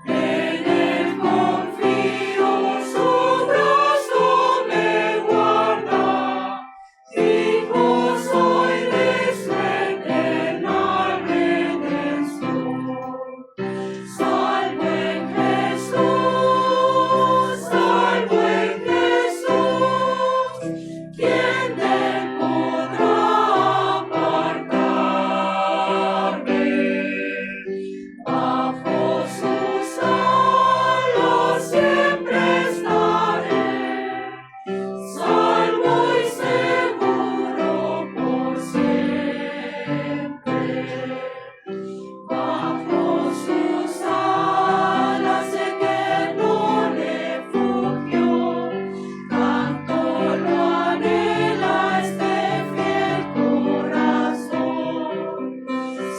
En él confío, su brazo me guarda. Hijo soy de su eterna redención. Salvo en Jesús, ¿quién de él podrá apartarme? Bajo sus alas siempre estaré, salvo y seguro por siempre. Bajo sus alas eterno refugio, tanto lo anhela este fiel corazón.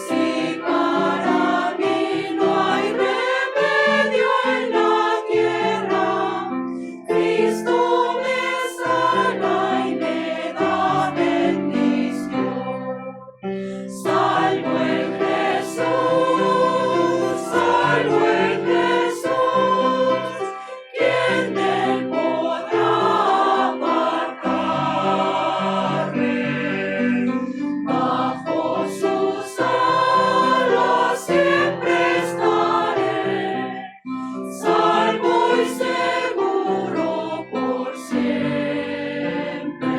Si para mí no hay remedio en la tierra, Cristo me sana y me da bendición. Salvo en Jesús, ¿quién de él podrá apartarme? Bajo sus alas siempre estaré, salvo y seguro por siempre.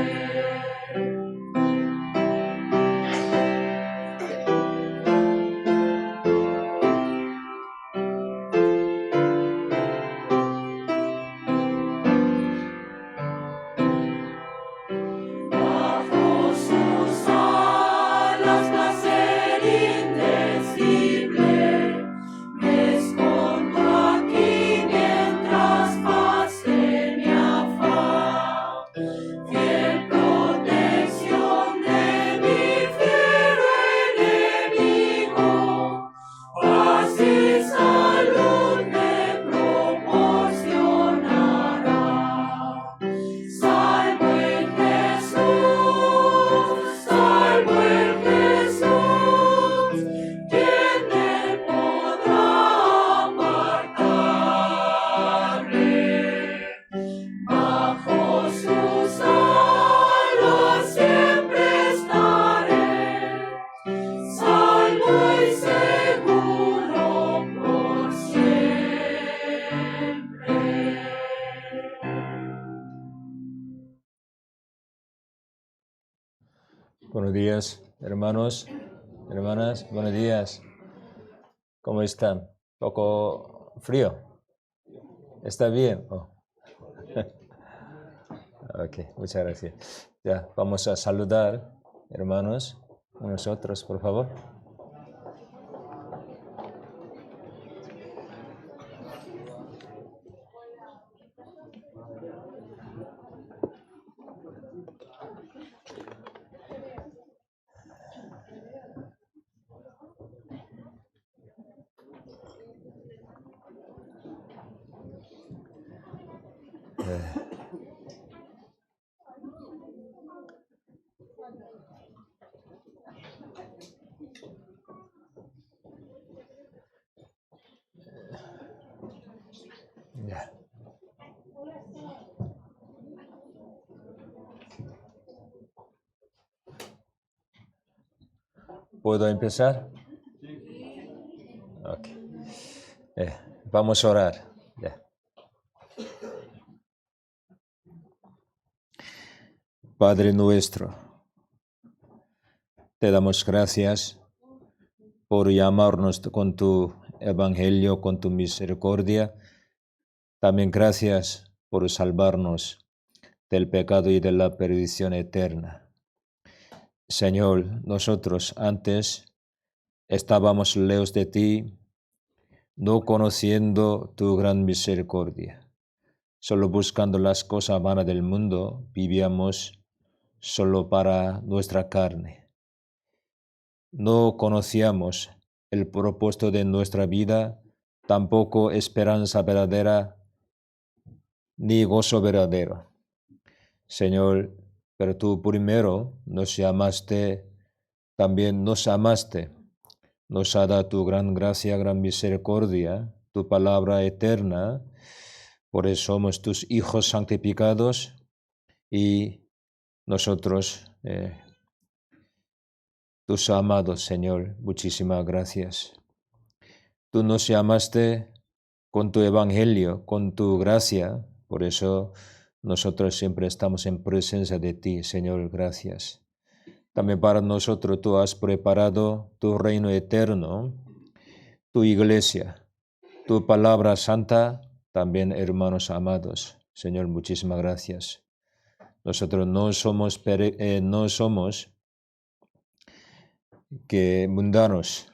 Bajo sus alas placer indecible, me escondo aquí mientras pase mi afán. Fiel protección de mi fiero enemigo, paz y salud me proporcionará. Salvo en Jesús, ¿quién de él podrá apartarme? Bajo sus alas siempre estaré, salvo y seguro por siempre. Buenos días, hermanos, hermanas, buenos días. ¿Cómo están? ¿Poco frío? ¿Está bien? Oh. Ok, muchas gracias. Ya, vamos a saludar, hermanos, unos otros, por favor. Ya. ¿Puedo empezar? Ok. Vamos a orar. Ya. Padre nuestro, te damos gracias por llamarnos con tu evangelio, con tu misericordia. También gracias por salvarnos del pecado y de la perdición eterna. Señor, nosotros antes estábamos lejos de ti, no conociendo tu gran misericordia. Solo buscando las cosas vanas del mundo, vivíamos solo para nuestra carne. No conocíamos el propósito de nuestra vida, tampoco esperanza verdadera, ni gozo verdadero. Señor, pero tú primero nos llamaste, también nos amaste, nos ha dado tu gran gracia, gran misericordia, tu palabra eterna. Por eso somos tus hijos santificados y nosotros, tus amados, Señor. Muchísimas gracias. Tú nos llamaste con tu evangelio, con tu gracia. Por eso nosotros siempre estamos en presencia de ti, Señor. Gracias. También para nosotros tú has preparado tu reino eterno, tu iglesia, tu palabra santa, también hermanos amados. Señor, muchísimas gracias. Nosotros no somos que mundanos,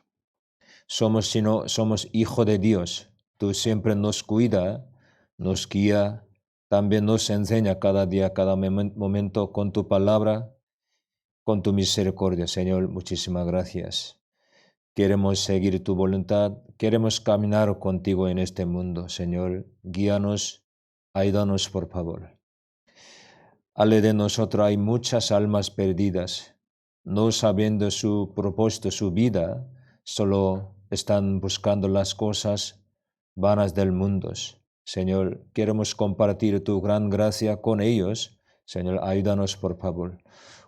somos hijos de Dios. Tú siempre nos cuida, nos guía, también nos enseña cada día, cada momento con tu palabra, con tu misericordia, Señor. Muchísimas gracias. Queremos seguir tu voluntad, queremos caminar contigo en este mundo, Señor. Guíanos, ayúdanos, por favor. Ale de nosotros hay muchas almas perdidas, no sabiendo su propósito, su vida, solo están buscando las cosas vanas del mundo. Señor, queremos compartir tu gran gracia con ellos. Señor, ayúdanos, por favor.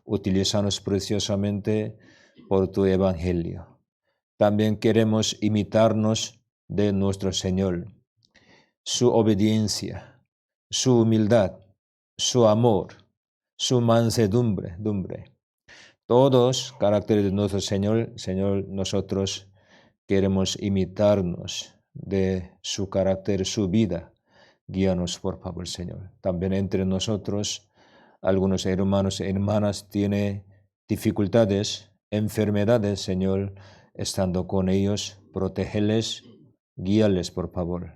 Utilízanos preciosamente por tu evangelio. También queremos imitarnos de nuestro Señor, su obediencia, su humildad, su amor, su mansedumbre. Todos caracteres de nuestro Señor, nosotros queremos imitarnos de su carácter, su vida. Guíanos, por favor, Señor. También entre nosotros, algunos hermanos y hermanas tienen dificultades, enfermedades, Señor. Estando con ellos, protégeles, guíales, por favor.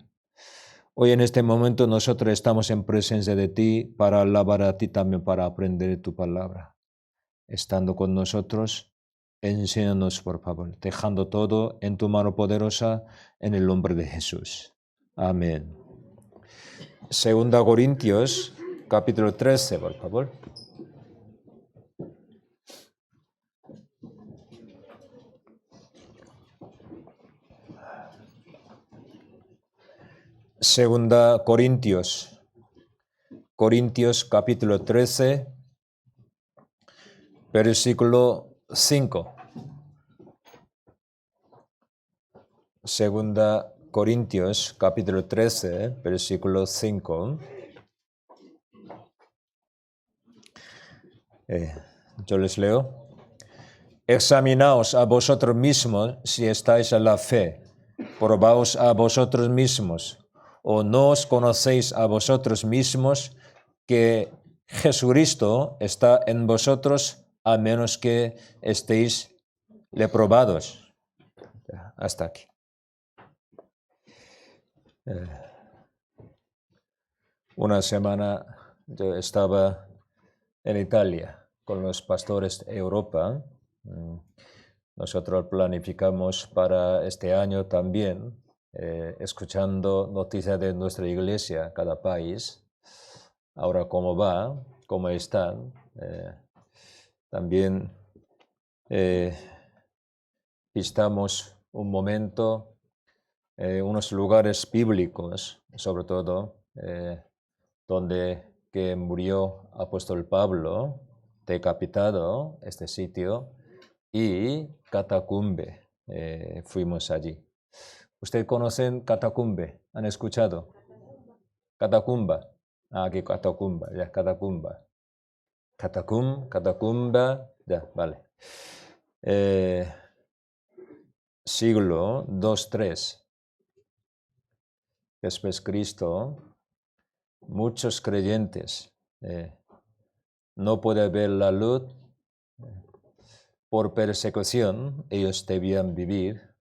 Hoy en este momento nosotros estamos en presencia de ti para alabar a ti también, para aprender tu palabra. Estando con nosotros, enséñanos, por favor, dejando todo en tu mano poderosa, en el nombre de Jesús. Amén. 2 Corintios, capítulo 13, por favor. Segunda Corintios capítulo 13, versículo 5. Segunda Corintios capítulo 13, versículo 5. Yo les leo. Examinaos a vosotros mismos si estáis en la fe. Probaos a vosotros mismos. ¿O no os conocéis a vosotros mismos que Jesucristo está en vosotros a menos que estéis reprobados? Hasta aquí. Una semana yo estaba en Italia con los pastores de Europa. Nosotros planificamos para este año también, escuchando noticias de nuestra iglesia, cada país, ahora cómo va, cómo están. También visitamos un momento, unos lugares bíblicos, sobre todo, donde que murió apóstol Pablo, decapitado, este sitio, y Catacumbe, fuimos allí. ¿Ustedes conocen Catacumbe? ¿Han escuchado? Catacumba. Aquí Catacumba, ya, Catacumba. Catacumba, ya, vale. Siglo 2-3. Después Cristo, muchos creyentes no pueden ver la luz por persecución. Ellos debían vivir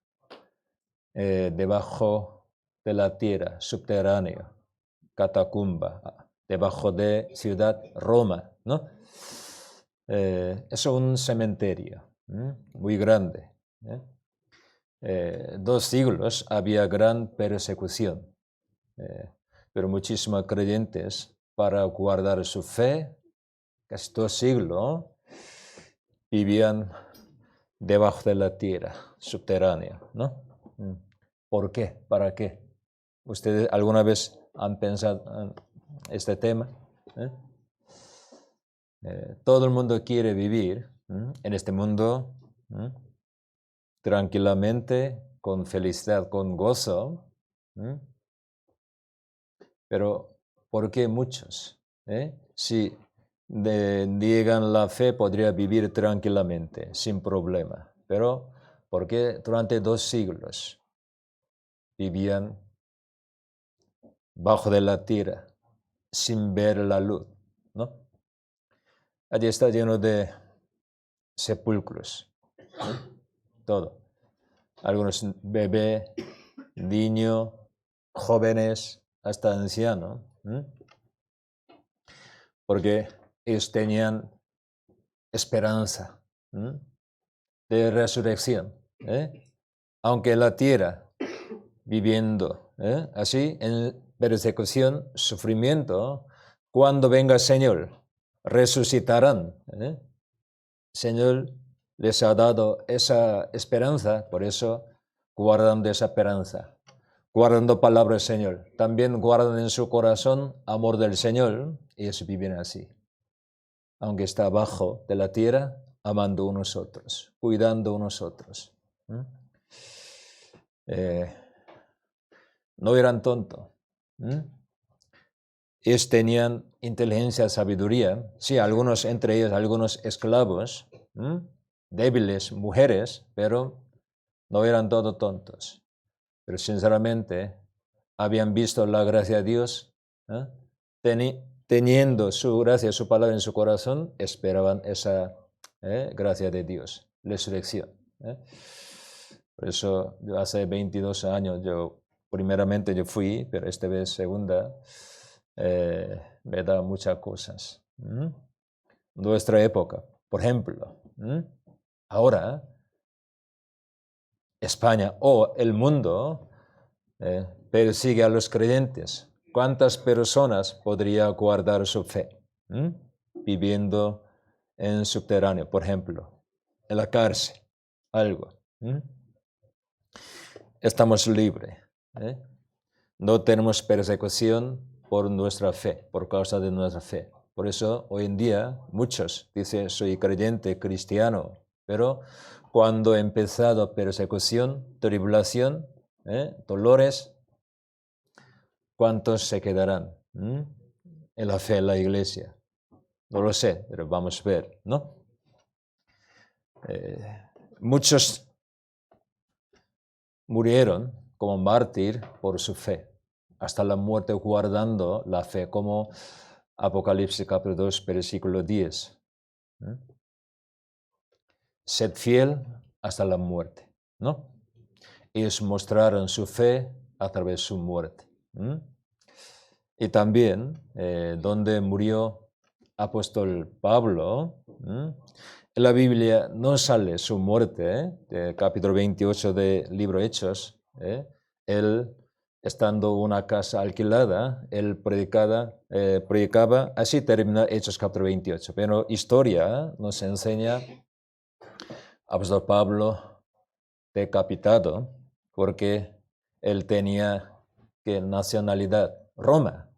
debajo de la tierra, subterráneo, catacumba, debajo de ciudad Roma, ¿no? Es un cementerio muy grande. 2 siglos había gran persecución, pero muchísimos creyentes, para guardar su fe, casi 2 siglos, vivían debajo de la tierra, subterránea, ¿no? ¿Por qué? ¿Para qué? ¿Ustedes alguna vez han pensado en este tema? ¿Eh? Todo el mundo quiere vivir en este mundo tranquilamente, con felicidad, con gozo. Pero ¿por qué muchos? Si niegan la fe, podría vivir tranquilamente, sin problema. Pero ¿por qué durante 2 siglos vivían bajo de la tierra, sin ver la luz? ¿No? Allí está lleno de sepulcros, todo. Algunos bebés, niños, jóvenes, hasta ancianos. Porque ellos tenían esperanza de resurrección. Aunque la tierra, viviendo así, en persecución, sufrimiento, cuando venga el Señor, resucitarán. El Señor les ha dado esa esperanza, por eso guardan esa esperanza, guardando palabra del Señor. También guardan en su corazón amor del Señor, y ellos viven así. Aunque está abajo de la tierra, amando unos otros, cuidando unos otros. No eran tontos. Ellos tenían inteligencia, sabiduría. Sí, algunos, entre ellos, algunos esclavos, débiles, mujeres, pero no eran todos tontos. Pero sinceramente, habían visto la gracia de Dios, teniendo su gracia, su palabra en su corazón, esperaban esa gracia de Dios, resurrección. Por eso, yo hace 22 años, primeramente yo fui, pero esta vez segunda, me da muchas cosas. Nuestra época, por ejemplo, ahora España o el mundo persigue a los creyentes. ¿Cuántas personas podría guardar su fe? Viviendo en subterráneo, por ejemplo, en la cárcel, algo. Estamos libres. No tenemos persecución por nuestra fe, por causa de nuestra fe. Por eso hoy en día muchos dicen soy creyente, cristiano, pero cuando ha empezado persecución, tribulación, dolores, ¿cuántos se quedarán en la fe, en la iglesia? No lo sé, pero vamos a ver, ¿no? Muchos murieron como mártir por su fe, hasta la muerte guardando la fe, como Apocalipsis capítulo 2, versículo 10. Sed fiel hasta la muerte, ¿no? Ellos mostraron su fe a través de su muerte. Y también, donde murió apóstol Pablo, en la Biblia no sale su muerte, capítulo 28 del libro Hechos. Él, estando en una casa alquilada, él predicaba, así termina Hechos capítulo 28. Pero historia nos enseña apóstol Pablo decapitado porque él tenía nacionalidad Roma,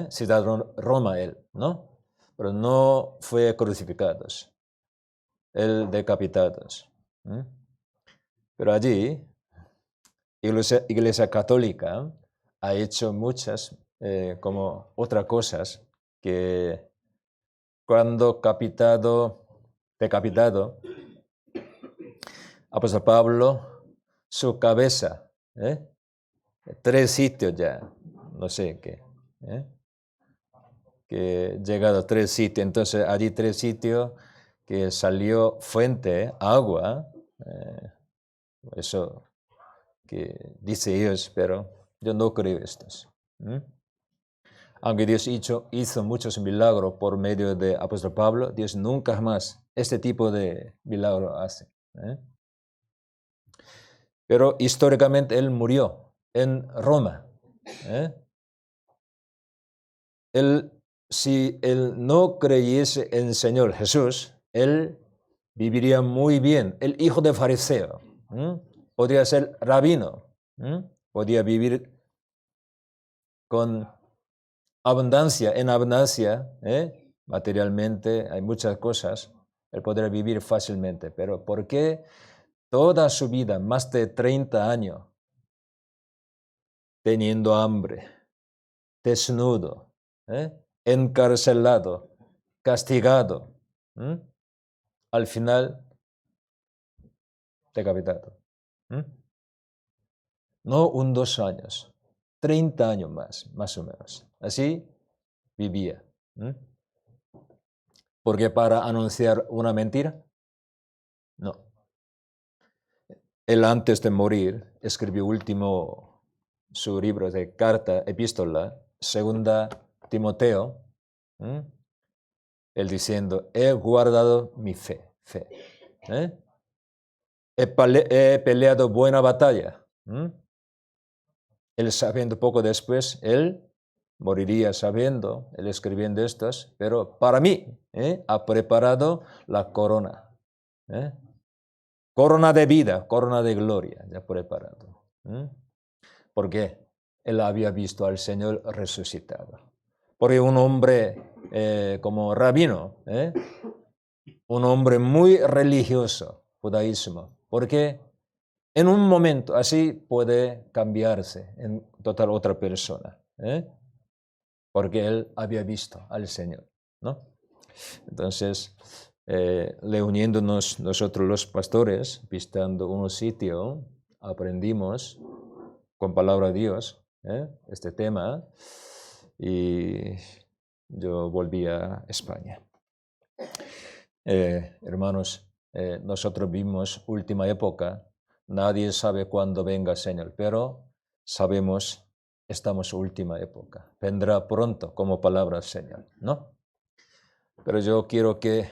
ciudad Roma él, ¿no? Pero no fue crucificado. El decapitados. Pero allí, Iglesia Católica ha hecho muchas, como otras cosas, que cuando decapitado, apóstol Pablo, su cabeza, 3 sitios ya, no sé qué, que llegado a 3 sitios, entonces allí 3 sitios, que salió fuente, agua, eso que dice ellos, pero yo no creo estos. Aunque Dios hizo muchos milagros por medio de apóstol Pablo, Dios nunca más este tipo de milagro hace. Pero históricamente él murió en Roma. Si él no creyese en el Señor Jesús, él viviría muy bien. El hijo de fariseo podría ser rabino, podría vivir con abundancia, en abundancia, materialmente hay muchas cosas, él podrá vivir fácilmente, pero ¿por qué toda su vida, más de 30 años, teniendo hambre, desnudo, encarcelado, castigado, al final decapitado? No 2 años, 30 años más o menos. Así vivía. ¿Porque para anunciar una mentira? No. Él antes de morir escribió último su libro de carta, epístola, segunda Timoteo, él diciendo, he guardado mi fe. He peleado buena batalla. Él sabiendo poco después, él moriría sabiendo, él escribiendo estas, pero para mí ha preparado la corona. Corona de vida, corona de gloria, ya preparado. ¿Por qué? Él había visto al Señor resucitado. Porque un hombre como rabino, un hombre muy religioso, judaísmo, porque en un momento así puede cambiarse en total otra persona, porque él había visto al Señor, ¿no? Entonces, reuniéndonos nosotros los pastores, visitando un sitio, aprendimos con palabra de Dios este tema y yo volví a España. Hermanos, nosotros vivimos última época. Nadie sabe cuándo venga el Señor, pero sabemos, estamos en última época. Vendrá pronto como palabra del Señor, ¿no? Pero yo quiero que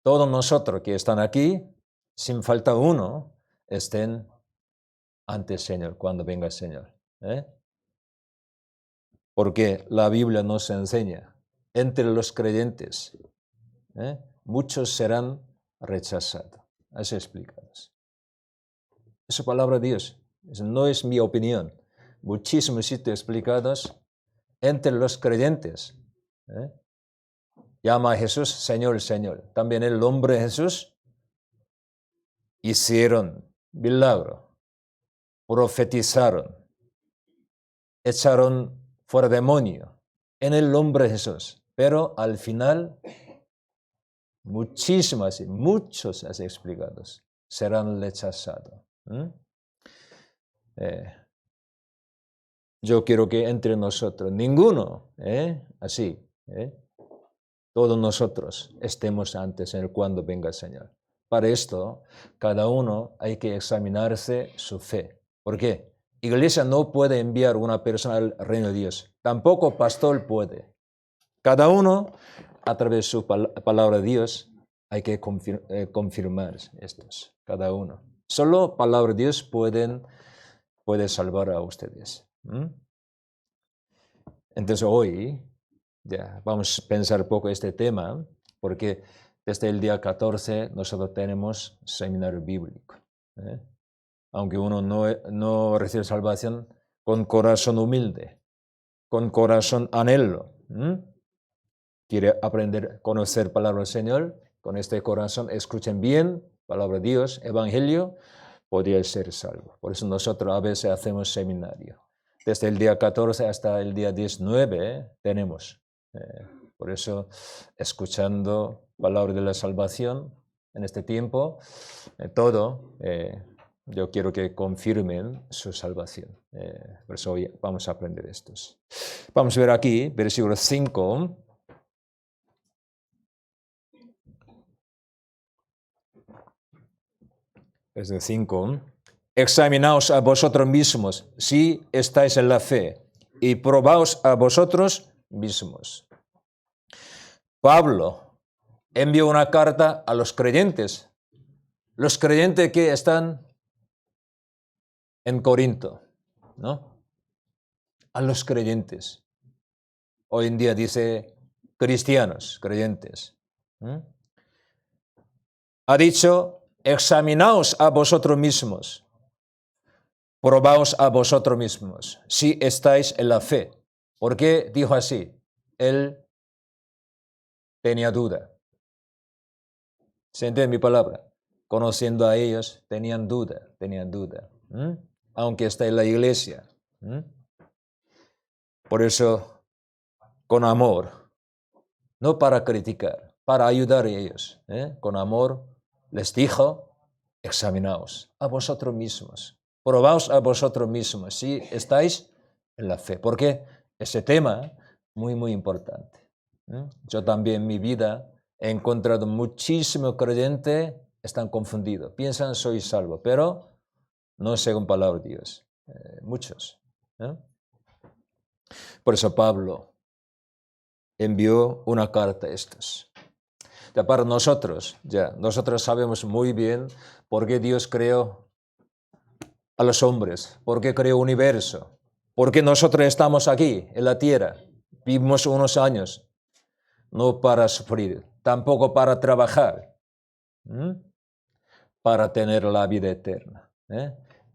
todos nosotros que están aquí, sin falta uno, estén ante el Señor, cuando venga el Señor. Porque la Biblia nos enseña, entre los creyentes, muchos serán rechazados. Así explicados. Esa palabra de Dios, no es mi opinión. Muchísimos sitios explicados entre los creyentes. Llama a Jesús Señor, Señor. También el nombre de Jesús hicieron milagro, profetizaron, echaron fuera demonio en el nombre de Jesús. Pero al final, muchos así explicados serán rechazados. Yo quiero que entre nosotros, ninguno, así, todos nosotros estemos antes en el cuando venga el Señor. Para esto, cada uno hay que examinarse su fe. ¿Por qué? Iglesia no puede enviar una persona al reino de Dios. Tampoco pastor puede. Cada uno, a través de su palabra de Dios, hay que confirmar estos. Cada uno. Solo palabra de Dios puede salvar a ustedes. Entonces hoy ya vamos a pensar un poco este tema, porque desde el día 14 nosotros tenemos seminario bíblico. Aunque uno no recibe salvación, con corazón humilde, con corazón anhelo, quiere aprender, conocer palabra del Señor, con este corazón escuchen bien, palabra de Dios, evangelio, podría ser salvo. Por eso nosotros a veces hacemos seminario. Desde el día 14 hasta el día 19 tenemos. Por eso, escuchando palabra de la salvación en este tiempo, yo quiero que confirmen su salvación. Por eso hoy vamos a aprender estos. Vamos a ver aquí, versículo 5. Versículo 5. Examinaos a vosotros mismos si estáis en la fe y probaos a vosotros mismos. Pablo envió una carta a los creyentes que están en Corinto, ¿no? A los creyentes. Hoy en día dice cristianos, creyentes. Ha dicho, examinaos a vosotros mismos. probaos a vosotros mismos, si estáis en la fe. ¿Por qué dijo así? Él tenía duda. ¿Se entiende mi palabra? Conociendo a ellos, tenían duda. Aunque está en la iglesia. Por eso, con amor, no para criticar, para ayudar a ellos, con amor, les dijo, examinaos a vosotros mismos, probaos a vosotros mismos si estáis en la fe, porque ese tema muy, muy importante. Yo también en mi vida he encontrado muchísimos creyentes están confundidos, piensan soy salvo, pero no según palabra de Dios, muchos. Por eso Pablo envió una carta a estos. Ya para nosotros sabemos muy bien por qué Dios creó a los hombres, por qué creó el universo, por qué nosotros estamos aquí en la tierra, vivimos unos años, no para sufrir, tampoco para trabajar, para tener la vida eterna.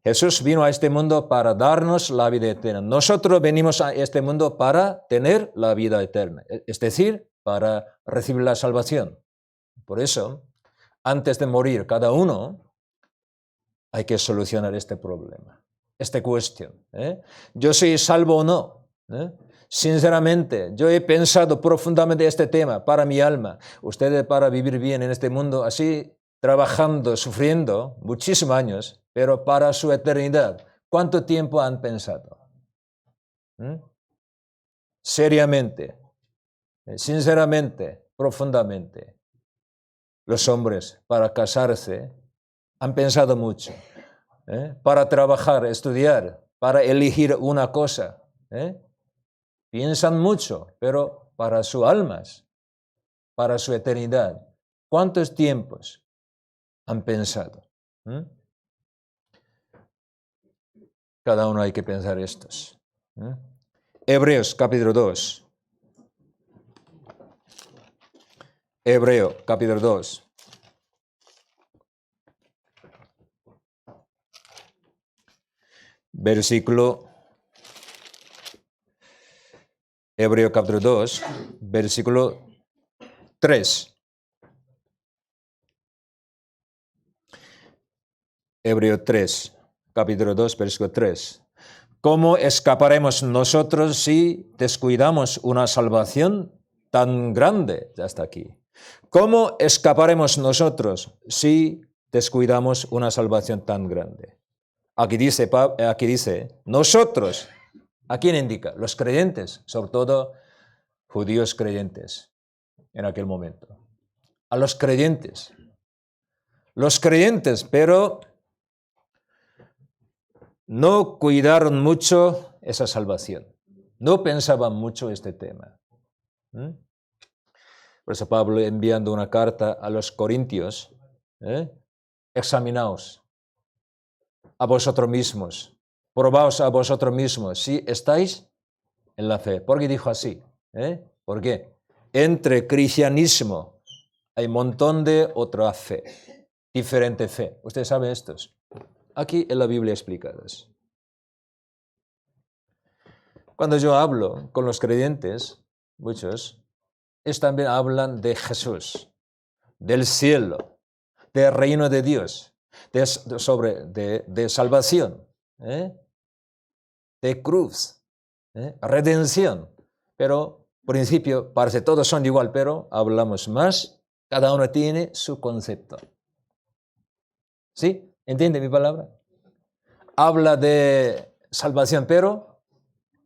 Jesús vino a este mundo para darnos la vida eterna. Nosotros venimos a este mundo para tener la vida eterna, es decir, para recibir la salvación. Por eso, antes de morir cada uno, hay que solucionar este problema, esta cuestión. ¿Yo soy salvo o no? Sinceramente, yo he pensado profundamente este tema para mi alma. Ustedes para vivir bien en este mundo, así trabajando, sufriendo muchísimos años, pero para su eternidad, ¿cuánto tiempo han pensado? Seriamente, sinceramente, profundamente. Los hombres para casarse han pensado mucho, para trabajar, estudiar, para elegir una cosa. Piensan mucho, pero para sus almas, para su eternidad. ¿Cuántos tiempos han pensado? Cada uno hay que pensar estos. Hebreos capítulo 2. Hebreo capítulo 2. Hebreo capítulo 2, versículo 3. Hebreo 3, capítulo 2, versículo 3. ¿Cómo escaparemos nosotros si descuidamos una salvación tan grande? Ya está aquí. ¿Cómo escaparemos nosotros si descuidamos una salvación tan grande? Aquí dice, nosotros. ¿A quién indica? Los creyentes, sobre todo judíos creyentes en aquel momento. A los creyentes. Los creyentes, pero no cuidaron mucho esa salvación. No pensaban mucho este tema. Por eso Pablo enviando una carta a los corintios, examinaos a vosotros mismos, probaos a vosotros mismos si estáis en la fe. ¿Por qué dijo así? ¿Por qué? Entre cristianismo hay un montón de otra fe, diferente fe. ¿Ustedes saben estos? Aquí en la Biblia explicadas. Cuando yo hablo con los creyentes, muchos, ellos también hablan de Jesús, del cielo, del reino de Dios, de salvación, de cruz, redención. Pero, por principio, parece todos son igual, pero hablamos más, cada uno tiene su concepto. ¿Sí? ¿Entiende mi palabra? Habla de salvación, pero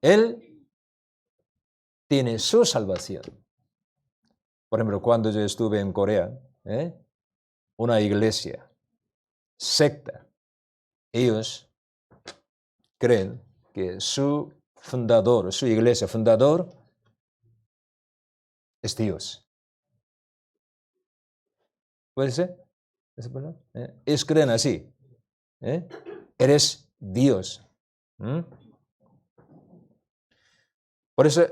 él tiene su salvación. Por ejemplo, cuando yo estuve en Corea, una iglesia, secta, ellos creen que su fundador, su iglesia fundador, es Dios. ¿Puede ser? Ellos creen así. Eres Dios. Por eso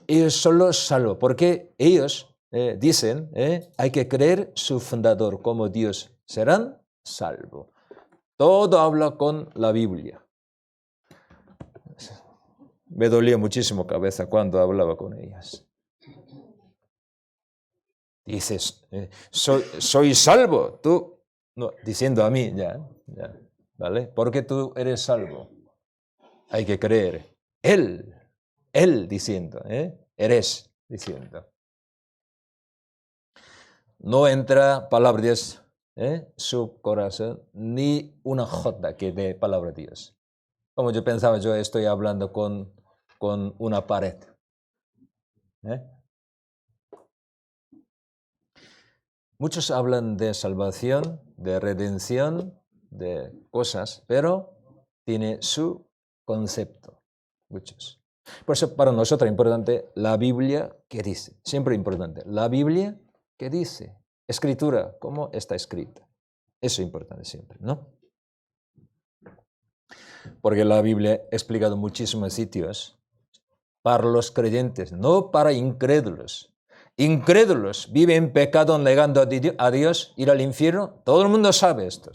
ellos son los salvos, porque ellos dicen, hay que creer su fundador como Dios, serán salvos. Todo habla con la Biblia. Me dolía muchísimo cabeza cuando hablaba con ellas. Dices, soy salvo, tú, no, diciendo a mí, ya, ¿vale? Porque tú eres salvo. Hay que creer. Él diciendo, eres diciendo. No entra palabra de Dios, su corazón, ni una jota que dé palabra de Dios. Como yo pensaba, yo estoy hablando con una pared. Muchos hablan de salvación, de redención, de cosas, pero tiene su concepto. Muchos. Por eso para nosotros es importante la Biblia que dice. Siempre importante. La Biblia que dice. Escritura, ¿cómo está escrita? Eso es importante siempre, ¿no? Porque la Biblia ha explicado en muchísimos sitios para los creyentes, no para incrédulos. Incrédulos viven en pecado negando a Dios, ir al infierno. Todo el mundo sabe esto,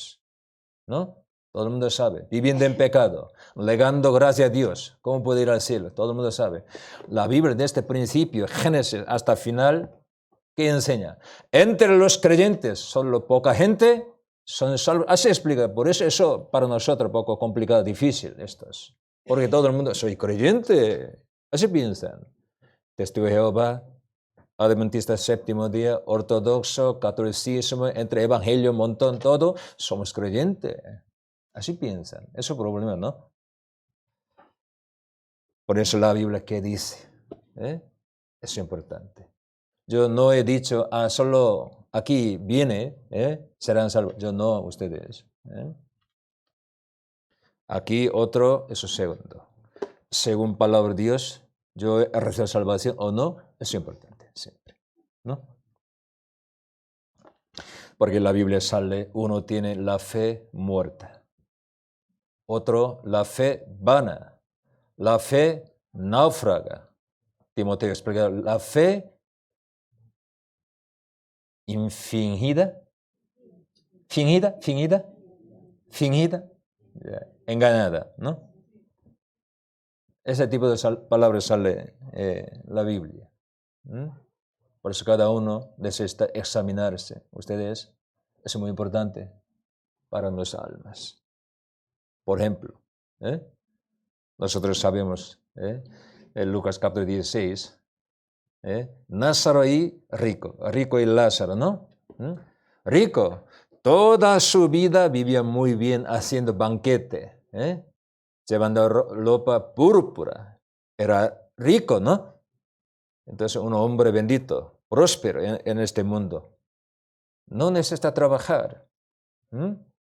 ¿no? Todo el mundo sabe. Viviendo en pecado, negando gracia a Dios. ¿Cómo puede ir al cielo? Todo el mundo sabe. La Biblia desde el principio, Génesis hasta el final, ¿qué enseña? Entre los creyentes, solo poca gente son salvos. Así explica. Por eso para nosotros un poco complicado, difícil estos. Porque todo el mundo, soy creyente. Así piensan. Testigo de Jehová, Adventista séptimo día, ortodoxo, catolicismo, entre evangelio, un montón, todo, somos creyentes. Así piensan. Es un problema, ¿no? Por eso la Biblia, ¿qué dice? Es importante. Yo no he dicho, solo aquí viene, serán salvos. Yo no, ustedes. Aquí otro, eso segundo. Según palabra de Dios, yo he recibido salvación o no, es importante, siempre, ¿no? Porque en la Biblia sale, uno tiene la fe muerta, otro la fe vana, la fe náufraga. Timoteo explica, la fe infingida, fingida, engañada, ¿no? Ese tipo de palabras sale en la Biblia. Por eso cada uno necesita examinarse. Ustedes, es muy importante para nuestras almas. Por ejemplo, nosotros sabemos, en Lucas capítulo 16, Lázaro y rico y Lázaro, ¿no? Rico, toda su vida vivía muy bien haciendo banquete, llevando ropa púrpura. Era rico, ¿no? Entonces, un hombre bendito, próspero en este mundo. No necesita trabajar.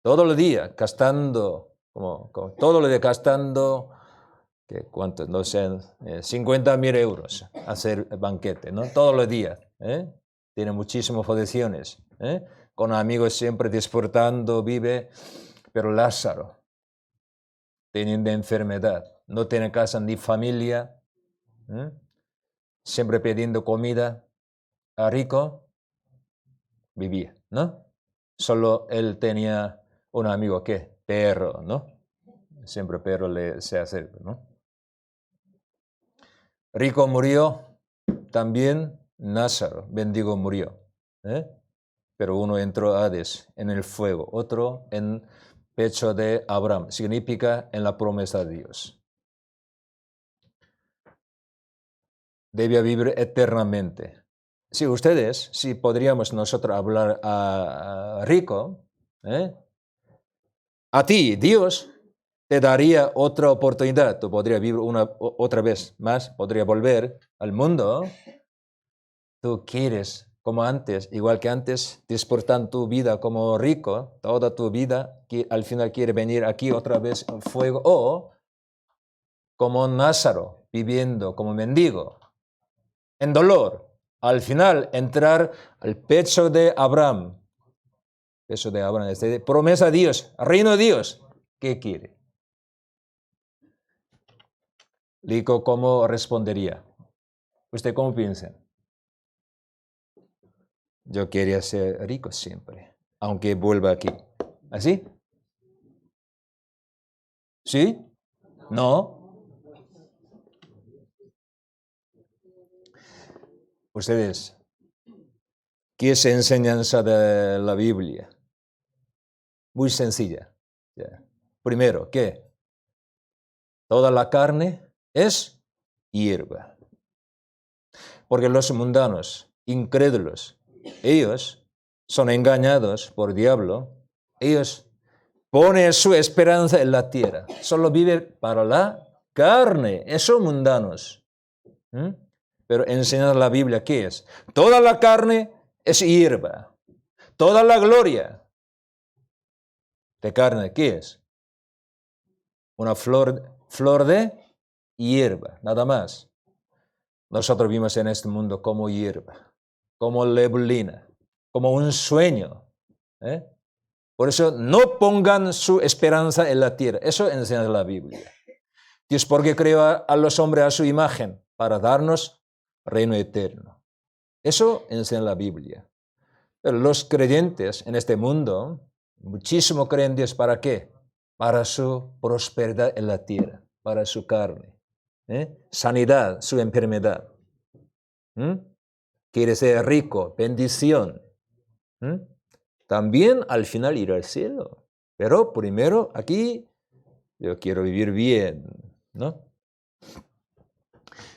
Todo el día gastando, como todo el día gastando, ¿cuánto? No sé, 50.000 euros hacer banquete, ¿no? Todos los días. Tiene muchísimas posesiones. Con amigos siempre disfrutando, vive. Pero Lázaro, teniendo enfermedad, no tiene casa ni familia, siempre pidiendo comida, a rico, vivía, ¿no? Solo él tenía un amigo, ¿qué? Perro, ¿no? Siempre perro le se acerca, ¿no? Rico murió, también Lázaro, mendigo murió, pero uno entró a Hades, en el fuego, otro en pecho de Abraham, significa en la promesa de Dios. Debía vivir eternamente. Si ustedes, si podríamos nosotros hablar a rico, a ti, Dios te daría otra oportunidad. Tú podrías vivir otra vez más, podrías volver al mundo. Tú quieres, como antes, igual que antes, disfrutar tu vida como rico, toda tu vida, que al final quiere venir aquí otra vez en fuego, o como Lázaro, viviendo como mendigo, en dolor, al final entrar al pecho de Abraham. Pecho de Abraham, promesa de Dios, reino de Dios. ¿Qué quiere? Lico, ¿cómo respondería? ¿Usted cómo piensa? Yo quería ser rico siempre, aunque vuelva aquí. ¿Así? ¿Sí? ¿No? Ustedes, ¿qué es enseñanza de la Biblia? Muy sencilla. Ya. Primero, ¿qué? Toda la carne es hierba. Porque los mundanos, incrédulos, ellos son engañados por diablo. Ellos ponen su esperanza en la tierra. Solo viven para la carne. Esos mundanos. ¿Mm? Pero enseñar la Biblia, ¿qué es? Toda la carne es hierba. Toda la gloria de carne, ¿qué es? Una flor de hierba, nada más. Nosotros vivimos en este mundo como hierba, como neblina, como un sueño. ¿Eh? Por eso no pongan su esperanza en la tierra. Eso enseña la Biblia. Dios, porque creó a los hombres a su imagen, para darnos reino eterno. Eso enseña la Biblia. Pero los creyentes en este mundo, muchísimo creen en Dios. ¿Para qué? Para su prosperidad en la tierra, para su carne. Sanidad, su enfermedad. Quiere ser rico, bendición. También al final ir al cielo. Pero primero aquí yo quiero vivir bien, ¿no?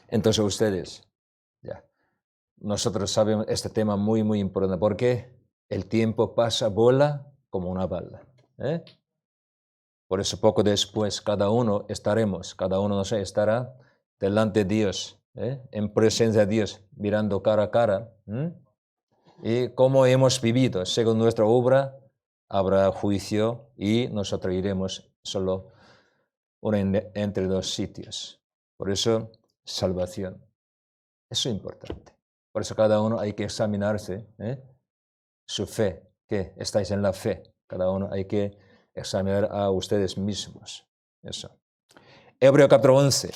Entonces ustedes, ya, nosotros sabemos este tema muy, muy importante, porque el tiempo pasa, bola como una bala. Por eso poco después cada uno no sé, estará delante de Dios, en presencia de Dios, mirando cara a cara. Y cómo hemos vivido, según nuestra obra, habrá juicio y nosotros iremos solo entre dos sitios. Por eso, salvación. Eso es importante. Por eso cada uno hay que examinarse, su fe, que estáis en la fe. Cada uno hay que examinar a ustedes mismos. Eso. Hebreo capítulo 11.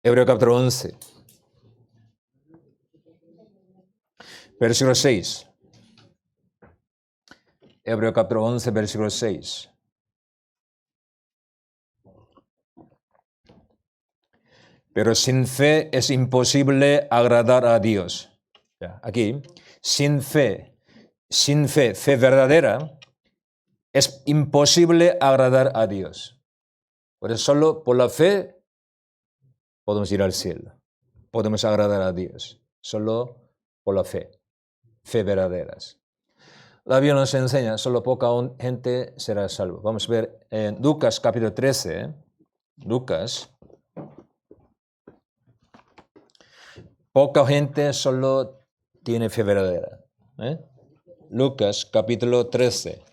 Hebreo capítulo 11. Versículo 6. Hebreo capítulo 11, versículo 6. Pero sin fe es imposible agradar a Dios. Aquí, sin fe, fe verdadera, es imposible agradar a Dios. Por eso solo por la fe podemos ir al cielo. Podemos agradar a Dios. Solo por la fe. Fe verdaderas. La Biblia nos enseña, solo poca gente será salvo. Vamos a ver en Lucas capítulo 13. Lucas. Poca gente solo tiene fe verdadera. Lucas capítulo 13.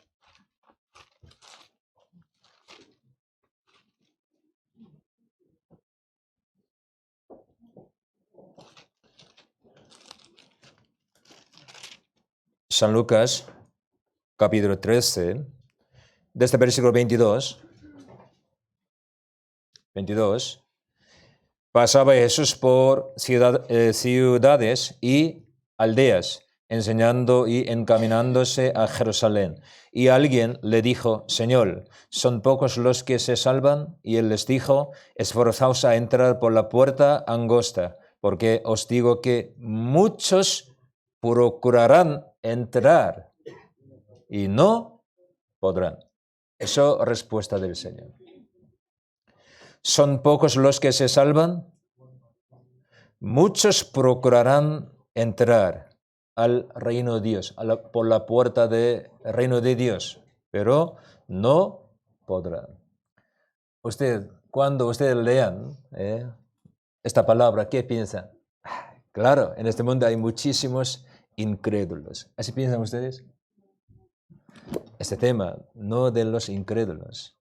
San Lucas capítulo 13, desde el versículo 22. Pasaba Jesús por ciudades y aldeas, enseñando y encaminándose a Jerusalén. Y alguien le dijo: Señor, ¿son pocos los que se salvan? Y él les dijo: esforzaos a entrar por la puerta angosta, porque os digo que muchos procurarán entrar y no podrán. Eso es respuesta del Señor. ¿Son pocos los que se salvan? Muchos procurarán entrar al reino de Dios, por la puerta del reino de Dios, pero no podrán. Cuando ustedes lean esta palabra, ¿qué piensan? Claro, en este mundo hay muchísimos incrédulos. ¿Así piensan ustedes? Este tema, no de los incrédulos.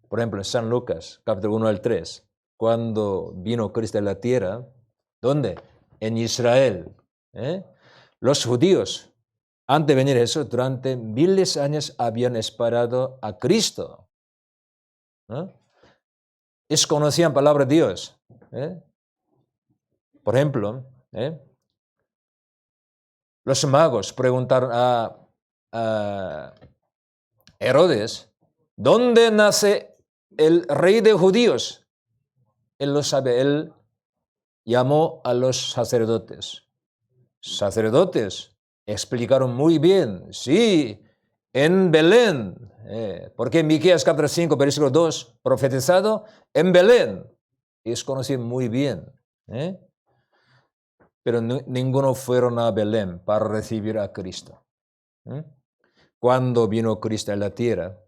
Por ejemplo, San Lucas, capítulo 1 al 3, cuando vino Cristo a la tierra, ¿dónde? En Israel. Los judíos, antes de venir Jesús, durante miles de años habían esperado a Cristo. Ellos conocían palabra de Dios. Por ejemplo, los magos preguntaron a Herodes: ¿dónde nace el rey de judíos. Él lo sabe, él llamó a los sacerdotes. Sacerdotes explicaron muy bien, sí, en Belén, porque Miqueas capítulo 5, versículo 2, profetizado en Belén, es conocido muy bien, pero ninguno fueron a Belén para recibir a Cristo. Cuando vino Cristo a la tierra,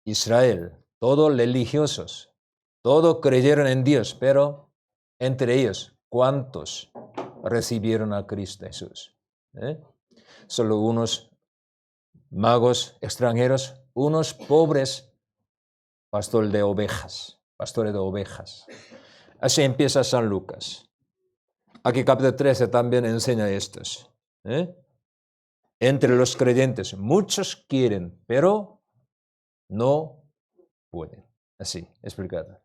Israel, todos religiosos, todos creyeron en Dios, pero entre ellos, ¿cuántos recibieron a Cristo Jesús? Solo unos magos extranjeros, unos pobres pastores de ovejas. Así empieza San Lucas. Aquí capítulo 13 también enseña estos. Entre los creyentes, muchos quieren, pero no pueden. Así, explicado.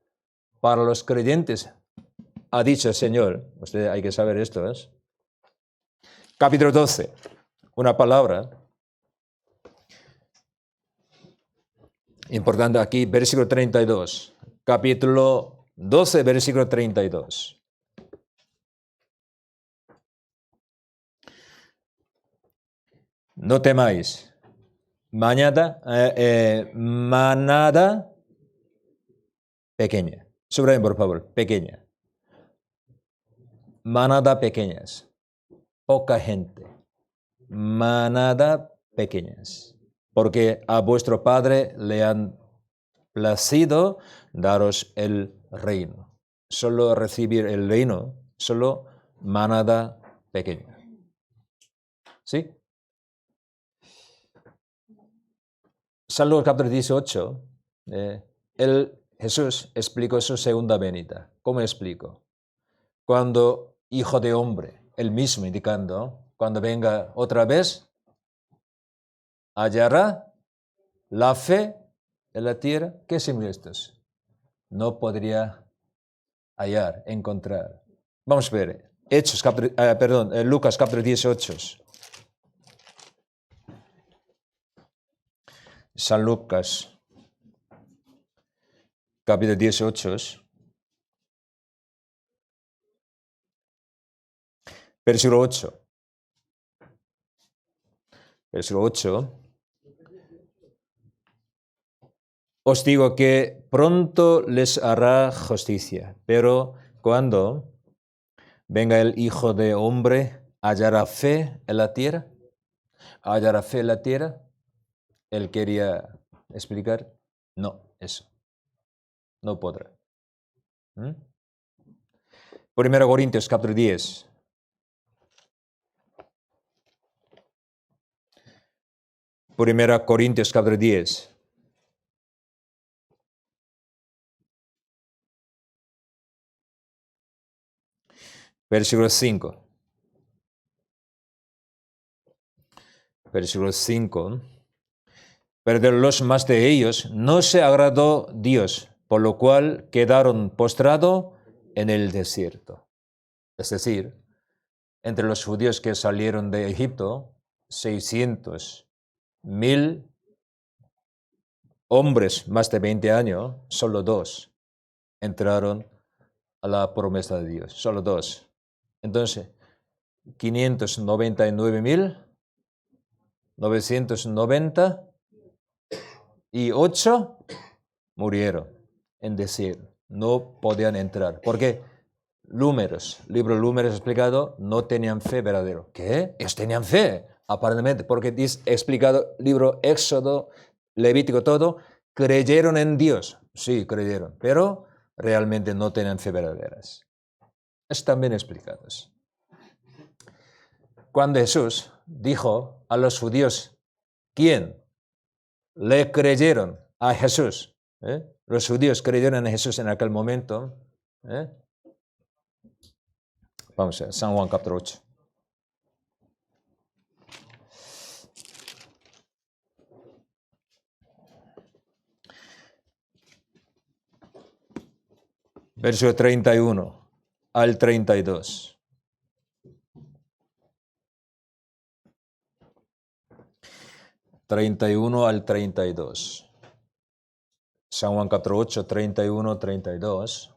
Para los creyentes, ha dicho el Señor, usted hay que saber esto, ¿es? Capítulo 12, una palabra importante aquí, versículo 32. Capítulo 12, versículo 32. No temáis. Manada pequeña. Subrayen, por favor, pequeña. Manada pequeñas. Poca gente. Manada pequeñas. Porque a vuestro Padre le han placido daros el reino. Solo recibir el reino, solo manada pequeña. ¿Sí? San Lucas capítulo 18, Jesús explicó su segunda venida. ¿Cómo explico? Cuando Hijo de Hombre, él mismo indicando, cuando venga otra vez, hallará la fe en la tierra. ¿Qué significa esto? No podría hallar, encontrar. Vamos a ver. Lucas capítulo 18. San Lucas capítulo 18. Versículo 8. Versículo 8. Os digo que pronto les hará justicia, pero cuando venga el Hijo de Hombre, ¿hallará fe en la tierra? ¿Hallará fe en la tierra? Él quería explicar, no, eso, no podrá. Primero Corintios capítulo 10. Primera Corintios capítulo 10. Versículo 5. Versículo 5. Pero de los más de ellos no se agradó Dios, por lo cual quedaron postrados en el desierto. Es decir, entre los judíos que salieron de Egipto, 600,000 hombres más de 20 años, solo 2 entraron a la promesa de Dios, solo 2. Entonces, 599,998 murieron en desierto. No podían entrar. Porque libro Números explicado, no tenían fe verdadero. ¿Qué? Ellos tenían fe, aparentemente, porque dice explicado libro Éxodo, Levítico, todo, creyeron en Dios. Sí, creyeron, pero realmente no tenían fe verdaderas. Están bien explicados. Cuando Jesús dijo a los judíos, ¿quién le creyeron a Jesús? Los judíos creyeron en Jesús en aquel momento. Vamos a ver, San Juan capítulo 8. Verso 31 al 32. 31 al 32. San Juan 8, 31, 32.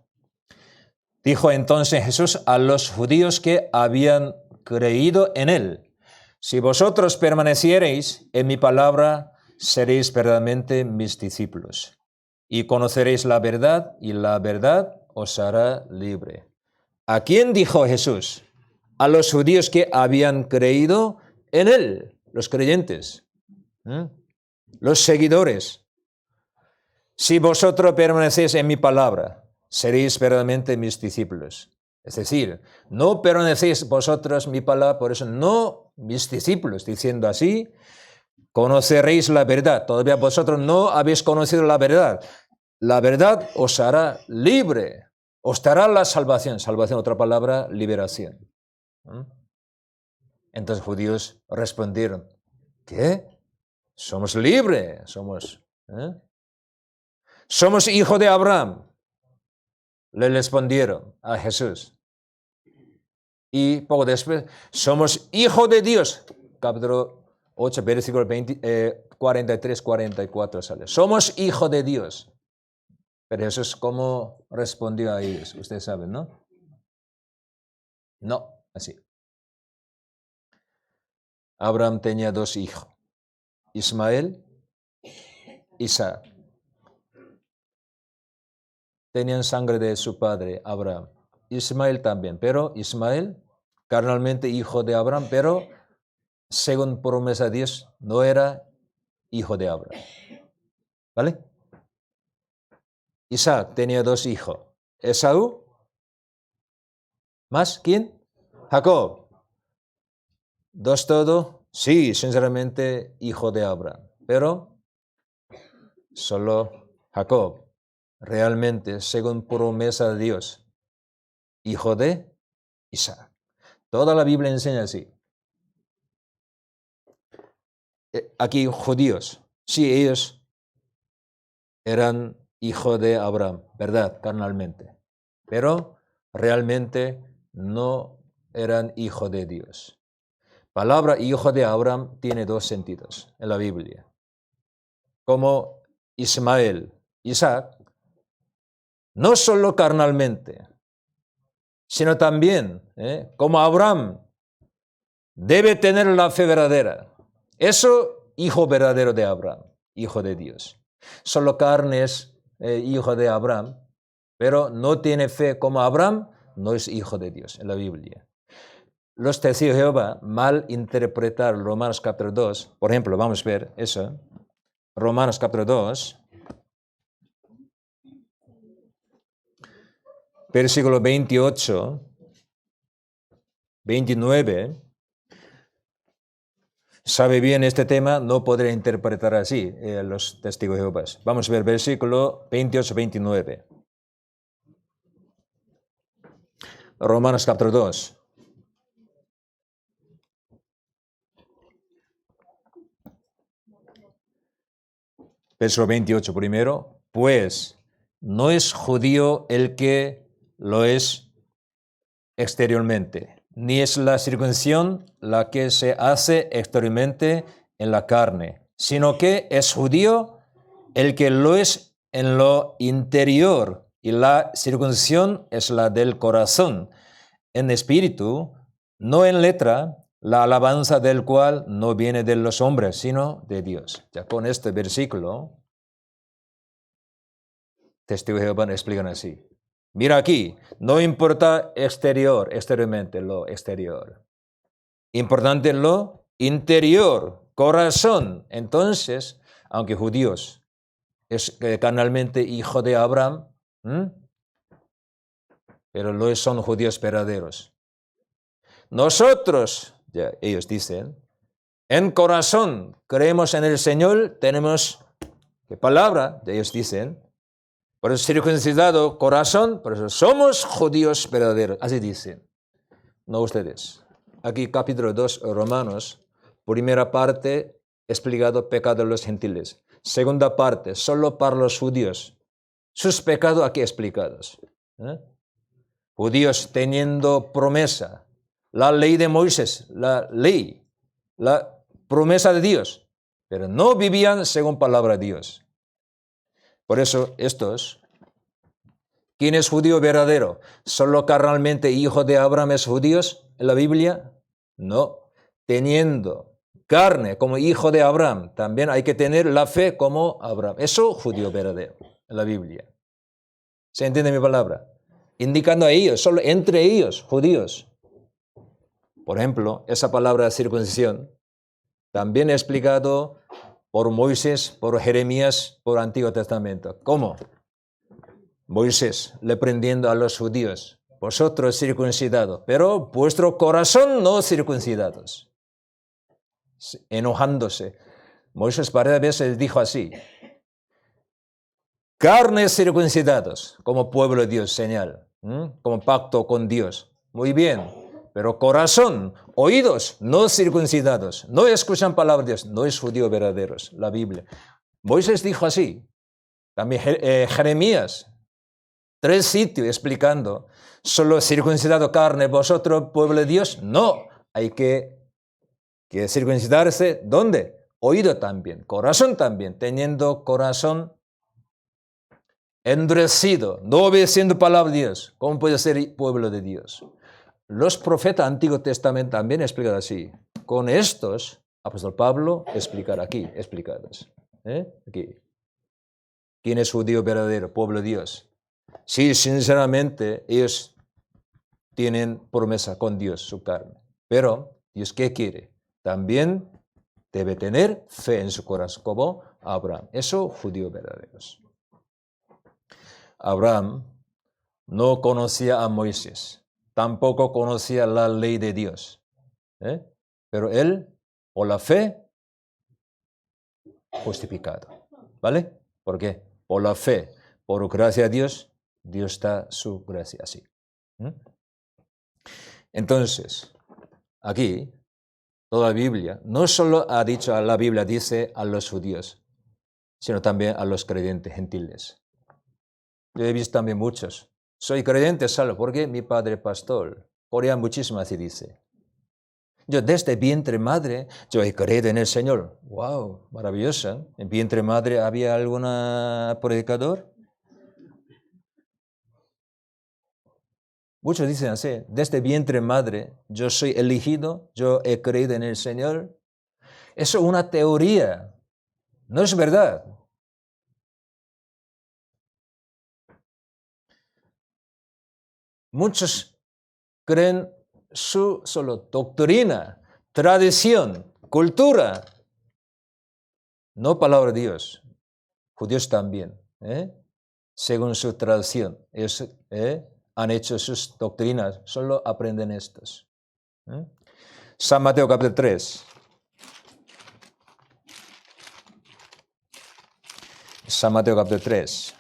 Dijo entonces Jesús a los judíos que habían creído en él: si vosotros permaneciereis en mi palabra, seréis verdaderamente mis discípulos, y conoceréis la verdad, y la verdad os hará libre. ¿A quién dijo Jesús? A los judíos que habían creído en él, los creyentes, los seguidores. Si vosotros permanecéis en mi palabra, seréis verdaderamente mis discípulos. Es decir, no permanecéis vosotros en mi palabra, por eso no mis discípulos, diciendo así, conoceréis la verdad. Todavía vosotros no habéis conocido la verdad. La verdad os hará libre, os dará la salvación. Salvación, otra palabra, liberación. Entonces judíos respondieron: ¿qué? Somos libres, somos hijos de Abraham. Le respondieron a Jesús. Y poco después, somos hijos de Dios. Capítulo 8, versículo 43, 44 sale. Somos hijos de Dios. Pero Jesús, ¿cómo respondió a ellos? Ustedes saben, ¿no? No, así. Abraham tenía 2 hijos, Ismael y Isaac. Tenían sangre de su padre, Abraham. Ismael también, pero Ismael, carnalmente hijo de Abraham, pero según promesa de Dios, no era hijo de Abraham. ¿Vale? Isaac tenía 2 hijos. Esaú, ¿más? ¿Quién? Jacob. 2 todo, sí, sinceramente, hijo de Abraham. Pero solo Jacob, realmente, según promesa de Dios, hijo de Isaac. Toda la Biblia enseña así. Aquí judíos, sí, ellos eran hijos de Abraham, ¿verdad? Carnalmente. Pero realmente no eran hijos de Dios. Palabra hijo de Abraham tiene 2 sentidos en la Biblia. Como Ismael, Isaac, no solo carnalmente, sino también, como Abraham, debe tener la fe verdadera. Eso, hijo verdadero de Abraham, hijo de Dios. Solo carne es hijo de Abraham, pero no tiene fe como Abraham, no es hijo de Dios en la Biblia. Los testigos de Jehová mal interpretaron Romanos capítulo 2. Por ejemplo, vamos a ver eso. Romanos capítulo 2, versículo 28, 29. Sabe bien este tema, no podré interpretar así los testigos de Jehová. Vamos a ver versículo 28, 29. Romanos capítulo 2. Versículo 28 primero. Pues no es judío el que lo es exteriormente, ni es la circuncisión la que se hace exteriormente en la carne, sino que es judío el que lo es en lo interior, y la circuncisión es la del corazón, en espíritu, no en letra, la alabanza del cual no viene de los hombres, sino de Dios. Ya con este versículo, testigos de Jehová explican así. Mira aquí, no importa exteriormente, lo exterior. Importante lo interior, corazón. Entonces, aunque judíos es carnalmente hijo de Abraham, pero no son judíos verdaderos. Nosotros, ya ellos dicen, en corazón creemos en el Señor, tenemos, ¿qué palabra? Ellos dicen, por eso circuncidado corazón, por eso somos judíos verdaderos. Así dicen, no ustedes. Aquí capítulo 2, Romanos, primera parte, explicado pecado de los gentiles. Segunda parte, solo para los judíos. Sus pecados aquí explicados. Judíos teniendo promesa. La ley de Moisés, la ley, la promesa de Dios. Pero no vivían según palabra de Dios. Por eso estos, ¿quién es judío verdadero? ¿Solo carnalmente hijo de Abraham es judíos en la Biblia? No. Teniendo carne como hijo de Abraham, también hay que tener la fe como Abraham. Eso judío verdadero en la Biblia. ¿Se entiende mi palabra? Indicando a ellos, solo entre ellos, judíos. Por ejemplo, esa palabra circuncisión también explicado por Moisés, por Jeremías, por Antiguo Testamento. ¿Cómo? Moisés reprendiendo a los judíos, vosotros circuncidados, pero vuestro corazón no circuncidados. Enojándose. Moisés varias veces dijo así: carnes circuncidados, como pueblo de Dios, señal, como pacto con Dios. Muy bien, pero corazón, oídos no circuncidados, no escuchan palabra de Dios, no es judío verdaderos, la Biblia. Moisés dijo así. También Jeremías, 3 sitios explicando, solo circuncidado carne, vosotros, pueblo de Dios, no, hay que circuncidarse, ¿dónde? Oído también, corazón también, teniendo corazón endurecido, no obedeciendo palabra de Dios. ¿Cómo puede ser pueblo de Dios? Los profetas del Antiguo Testamento también explican así. Con estos, apóstol Pablo explicar aquí, explicados. Aquí. ¿Quién es judío verdadero? Pueblo de Dios. Sí, sinceramente, ellos tienen promesa con Dios, su carne. Pero, ¿Dios qué quiere? También debe tener fe en su corazón, como Abraham. Eso, judíos verdaderos. Abraham no conocía a Moisés, tampoco conocía la ley de Dios. Pero él, por la fe, justificado. ¿Vale? ¿Por qué? Por la fe, por gracia a Dios, Dios da su gracia así. Entonces, aquí, toda la Biblia, no solo ha dicho a la Biblia, dice a los judíos, sino también a los creyentes gentiles. Yo he visto también muchos. Soy creyente solo porque mi padre pastor. Corea muchísimo así dice. Yo desde vientre madre, yo he creído en el Señor. ¡Wow! Maravillosa. ¿En vientre madre había algún predicador? Muchos dicen así, desde vientre madre, yo soy elegido, yo he creído en el Señor. Eso es una teoría, no es verdad. Muchos creen su solo doctrina, tradición, cultura, no palabra de Dios. Judíos también, según su tradición, ellos han hecho sus doctrinas, solo aprenden estos. San Mateo capítulo 3. San Mateo capítulo 3.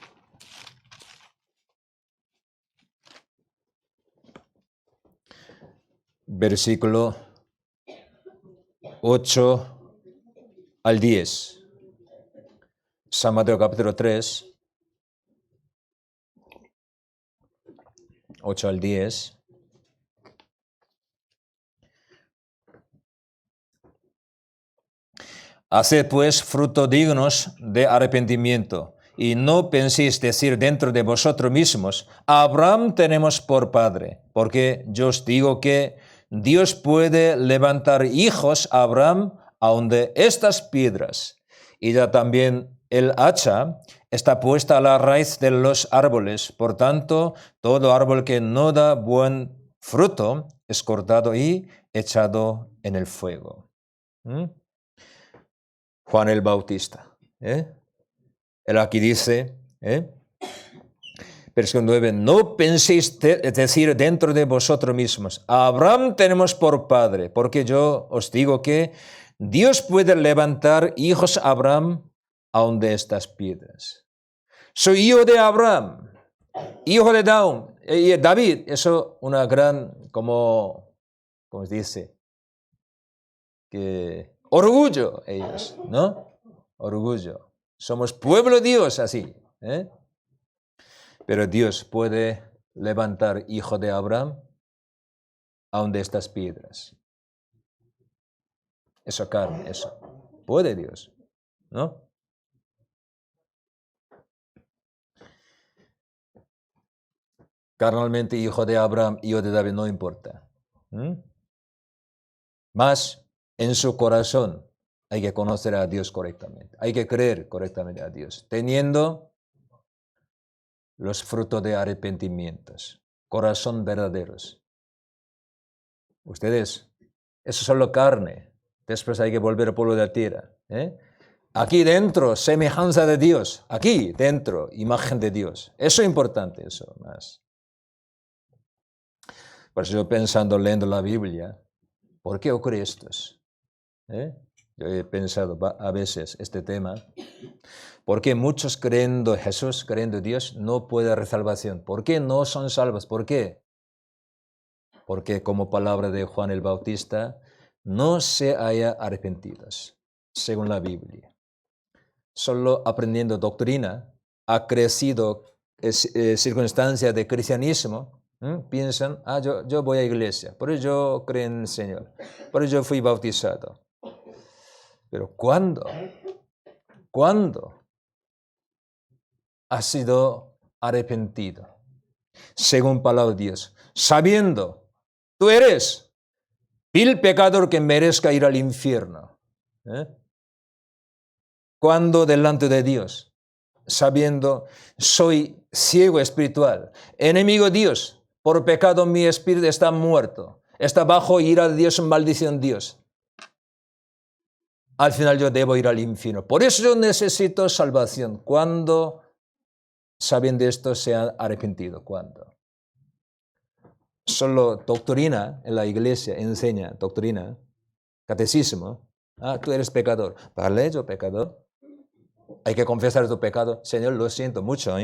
Versículo 8 al 10. San Mateo capítulo 3, 8 al 10. Haced pues frutos dignos de arrepentimiento, y no penséis decir dentro de vosotros mismos, Abraham tenemos por padre, porque yo os digo que Dios puede levantar hijos a Abraham aun de estas piedras. Y ya también el hacha está puesta a la raíz de los árboles, por tanto, todo árbol que no da buen fruto es cortado y echado en el fuego. Juan el Bautista. Él aquí dice, versículo 9, no penséis decir dentro de vosotros mismos, Abraham tenemos por padre, porque yo os digo que Dios puede levantar hijos a Abraham aun de estas piedras. Soy hijo de Abraham, hijo de David. Eso una gran, como se dice, que orgullo ellos, ¿no? Orgullo. Somos pueblo de Dios así. Pero Dios puede levantar hijo de Abraham aun de estas piedras. Eso carne, eso. Puede Dios, ¿no? carnalmente hijo de Abraham, hijo de David, no importa. Más en su corazón hay que conocer a Dios correctamente, hay que creer correctamente a Dios, teniendo los frutos de arrepentimientos, corazón verdaderos. Ustedes, eso es solo carne, después hay que volver al polvo de la tierra. Aquí dentro, semejanza de Dios, aquí dentro, imagen de Dios. Eso es importante, eso más. Por eso yo pensando, leyendo la Biblia, ¿por qué ocurre esto? Yo he pensado a veces este tema. ¿Por qué muchos creyendo en Jesús, creyendo en Dios, no pueden haber salvación? ¿Por qué no son salvos? ¿Por qué? Porque como palabra de Juan el Bautista, no se haya arrepentidos, según la Biblia. Solo aprendiendo doctrina, ha crecido circunstancia de cristianismo, piensan, yo voy a iglesia, por eso yo creo en el Señor, por eso yo fui bautizado. Pero ¿cuándo has sido arrepentido? Según palabra de Dios, sabiendo, tú eres vil pecador que merezca ir al infierno. Cuando delante de Dios, sabiendo, soy ciego espiritual, enemigo de Dios, por pecado mi espíritu está muerto, está bajo ira de Dios, maldición de Dios. Al final yo debo ir al infierno. Por eso yo necesito salvación. ¿Cuándo, sabiendo esto, se ha arrepentido? ¿Cuándo? Solo doctrina en la iglesia enseña, doctrina, catecismo. Tú eres pecador. ¿Vale, yo pecador? Hay que confesar tu pecado. Señor, lo siento mucho.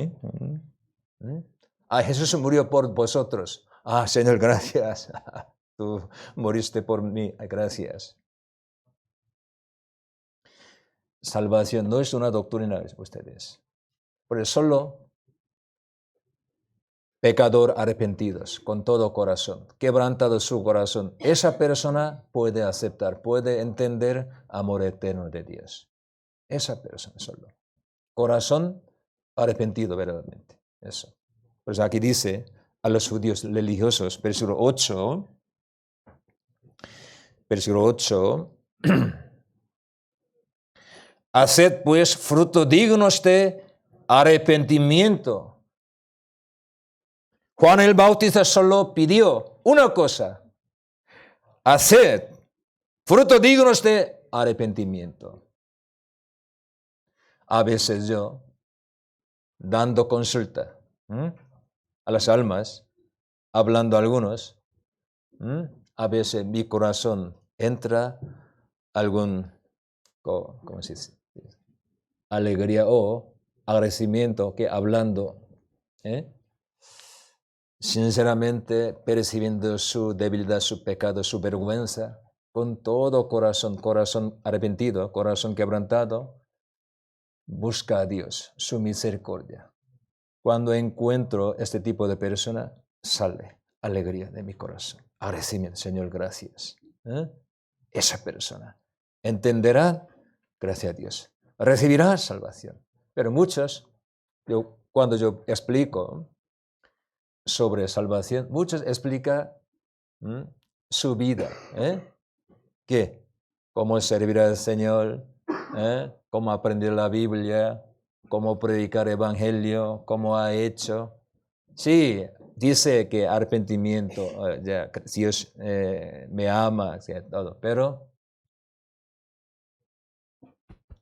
Jesús murió por vosotros. Señor, gracias. Tú moriste por mí. Gracias. Salvación no es una doctrina, ustedes. Pero solo pecador arrepentidos, con todo corazón, quebrantado su corazón. Esa persona puede aceptar, puede entender amor eterno de Dios. Esa persona solo. Corazón arrepentido verdaderamente. Eso. Pues aquí dice a los judíos religiosos, versículo 8, haced pues fruto dignos de arrepentimiento. Juan el Bautista solo pidió una cosa: haced fruto dignos de arrepentimiento. A veces yo, dando consulta a las almas, hablando a algunos, a veces mi corazón entra algún, ¿cómo se dice? Alegría o agradecimiento que hablando, sinceramente percibiendo su debilidad, su pecado, su vergüenza, con todo corazón arrepentido, corazón quebrantado, busca a Dios, su misericordia. Cuando encuentro este tipo de persona, sale alegría de mi corazón. Agradecimiento, Señor, gracias. Esa persona entenderá, gracias a Dios, recibirá salvación. Pero muchos, cuando yo explico sobre salvación, muchos explican su vida. ¿Qué? Cómo servir al Señor, cómo aprender la Biblia, cómo predicar el evangelio, cómo ha hecho. Sí, dice que arrepentimiento, Dios me ama, todo, pero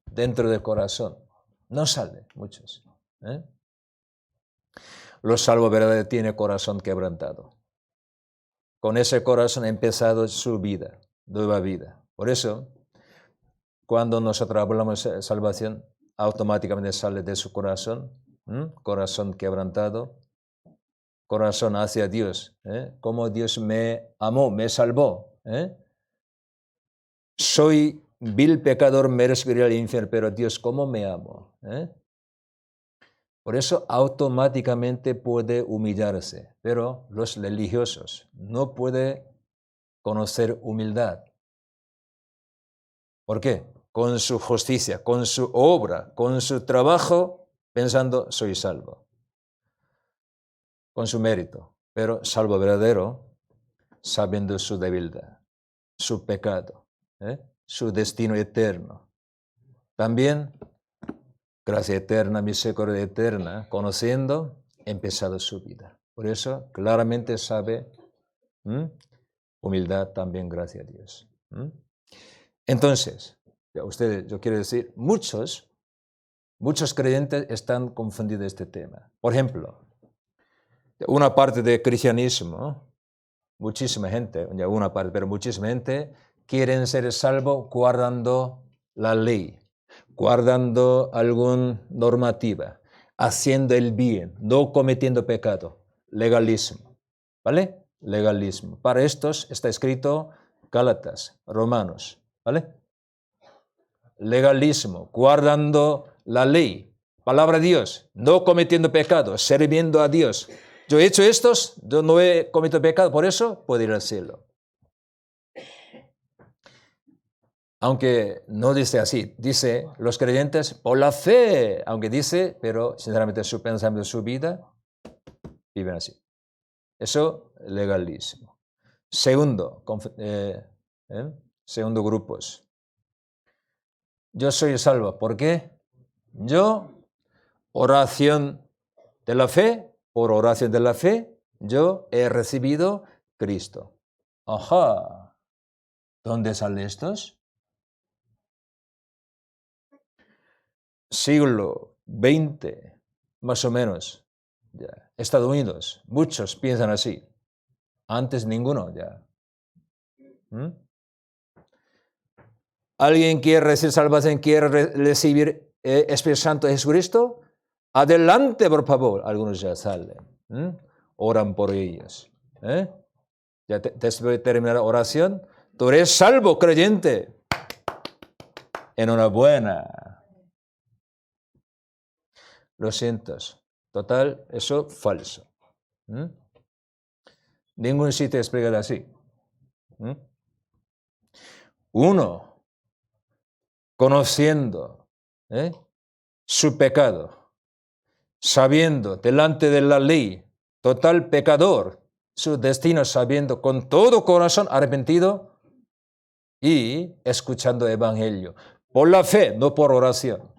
dentro del corazón no sale muchos. Los salvos verdaderos tienen corazón quebrantado. Con ese corazón ha empezado su vida, nueva vida. Por eso, cuando nosotros hablamos de salvación, automáticamente sale de su corazón, corazón quebrantado, corazón hacia Dios, como Dios me amó, me salvó. Soy vil pecador, merezco ir al infierno, pero Dios, ¿cómo me amó? Por eso automáticamente puede humillarse, pero los religiosos no pueden conocer humildad. ¿Por qué? Con su justicia, con su obra, con su trabajo, pensando, soy salvo. con su mérito, pero salvo verdadero, sabiendo su debilidad, su pecado, su destino eterno. También gracia eterna, misericordia eterna, conociendo, empezado su vida. Por eso claramente sabe humildad, también gracia a Dios. Entonces, yo quiero decir, muchos creyentes están confundidos este tema. Por ejemplo, una parte del cristianismo, muchísima gente, ya una parte, pero muchísima gente quieren ser salvos guardando la ley, guardando alguna normativa, haciendo el bien, no cometiendo pecado, legalismo, ¿vale? Legalismo. Para estos está escrito Gálatas, Romanos, ¿vale? Legalismo, guardando la ley, palabra de Dios, no cometiendo pecado, sirviendo a Dios. Yo he hecho estos, yo no he cometido pecado, por eso puedo ir al cielo. Aunque no dice así, dice los creyentes por la fe, aunque dice, pero sinceramente su pensamiento, su vida, viven así. Eso, legalismo. Segundo grupos. Yo soy salvo. ¿Por qué? Yo, oración de la fe, por oración de la fe, yo he recibido Cristo. Ajá. ¿Dónde salen estos? Siglo XX, más o menos. Ya. Estados Unidos, muchos piensan así. Antes ninguno ya. ¿Alguien quiere recibir salvación, quiere recibir Espíritu Santo de Jesucristo? Adelante, por favor. Algunos ya salen. Oran por ellos. Ya después de terminar la oración, tú eres salvo, creyente. Enhorabuena. Lo siento. Total, eso falso. Ningún sitio explica así. Uno, conociendo su pecado, sabiendo delante de la ley, total pecador, su destino sabiendo con todo corazón arrepentido y escuchando el evangelio. Por la fe, no por oración.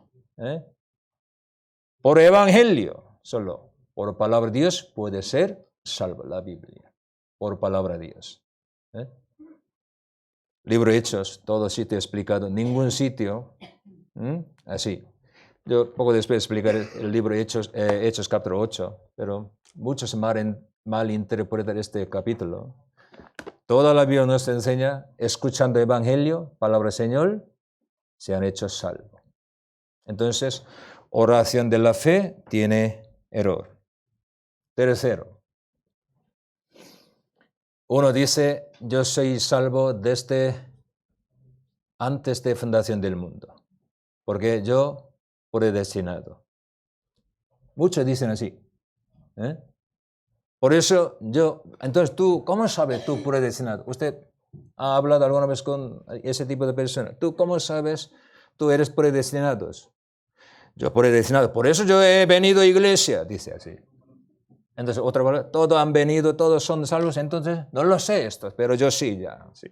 Por evangelio solo. Por palabra de Dios puede ser salvo la Biblia. Por palabra de Dios. Libro de Hechos, todo sitio explicado, ningún sitio así. Yo poco después explicaré el libro de Hechos capítulo 8, pero muchos malinterpretan este capítulo. Toda la Biblia nos enseña, escuchando el evangelio, palabra del Señor, se han hecho salvos. Entonces, oración de la fe tiene error. Tercero, uno dice, yo soy salvo desde antes de fundación del mundo, porque yo predestinado. Muchos dicen así. Por eso entonces tú, ¿cómo sabes tú predestinado? ¿Usted ha hablado alguna vez con ese tipo de personas? ¿Tú cómo sabes tú eres predestinado? Yo predestinado, por eso yo he venido a iglesia, dice así. Entonces, otra vez, todos han venido, todos son salvos, entonces, no lo sé esto, pero yo sí, ya, sí.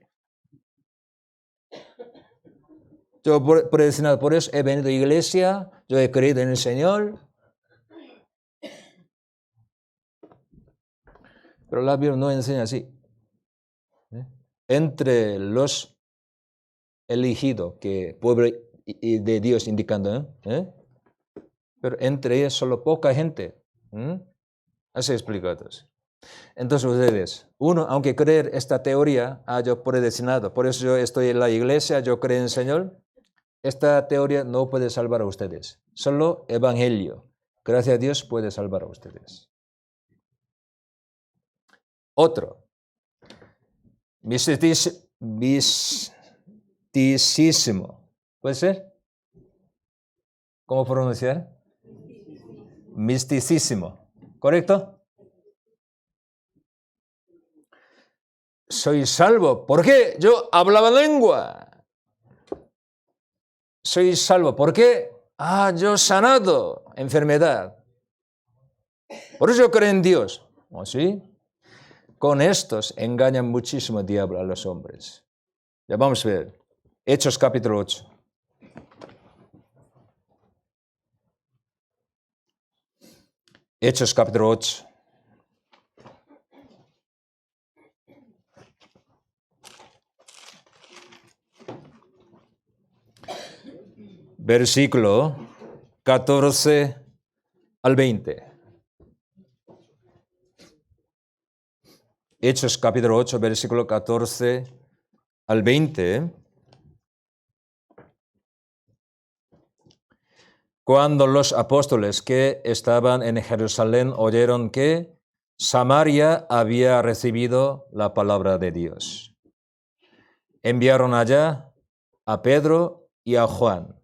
Yo predestinado, por eso he venido a iglesia, yo he creído en el Señor. Pero la Biblia no enseña así. Entre los elegidos, que pueblo de Dios indicando, pero entre ellos solo poca gente. Así explicados. Entonces ustedes, uno, aunque creer esta teoría, yo predestinado, por eso yo estoy en la iglesia, yo creo en el Señor, esta teoría no puede salvar a ustedes. Solo evangelio, gracias a Dios, puede salvar a ustedes. Otro, misticismo. ¿Puede ser? ¿Cómo pronunciar? Misticismo. ¿Correcto? Soy salvo. ¿Por qué? Yo hablaba lengua. Soy salvo. ¿Por qué? Yo sanado enfermedad. Por eso yo creo en Dios. ¿O sí? Con estos engañan muchísimo el diablo a los hombres. Ya vamos a ver. Hechos capítulo 8. Hechos capítulo 8. Versículo 14 al 20. Hechos capítulo 8, versículo 14 al 20. Cuando los apóstoles que estaban en Jerusalén oyeron que Samaria había recibido la palabra de Dios, enviaron allá a Pedro y a Juan,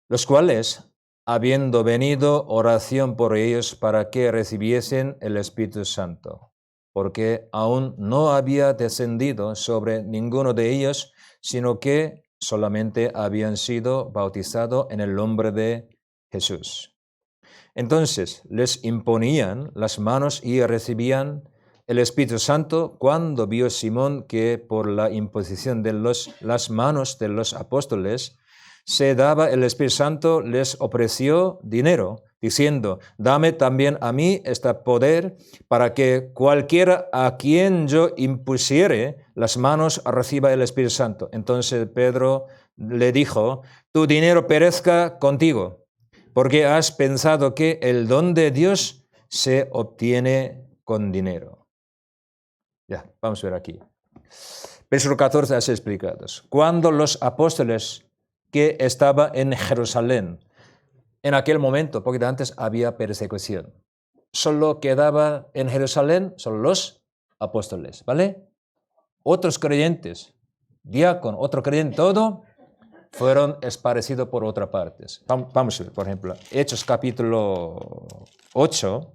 los cuales, habiendo venido oración por ellos para que recibiesen el Espíritu Santo, porque aún no había descendido sobre ninguno de ellos, sino que solamente habían sido bautizados en el nombre de Jesús. Entonces les imponían las manos y recibían el Espíritu Santo cuando vio Simón que por la imposición de las manos de los apóstoles se daba el Espíritu Santo, les ofreció dinero, diciendo, dame también a mí este poder para que cualquiera a quien yo impusiere las manos reciba el Espíritu Santo. Entonces Pedro le dijo, tu dinero perezca contigo, porque has pensado que el don de Dios se obtiene con dinero. Ya, vamos a ver aquí. Versículo 14, así explicados. Cuando los apóstoles que estaban en Jerusalén, en aquel momento, poquito antes, había persecución. Solo quedaba en Jerusalén, solo los apóstoles, ¿vale? Otros creyentes, diácono, otro creyente, todo, fueron esparcidos por otras partes. Vamos a ver, por ejemplo, Hechos capítulo 8.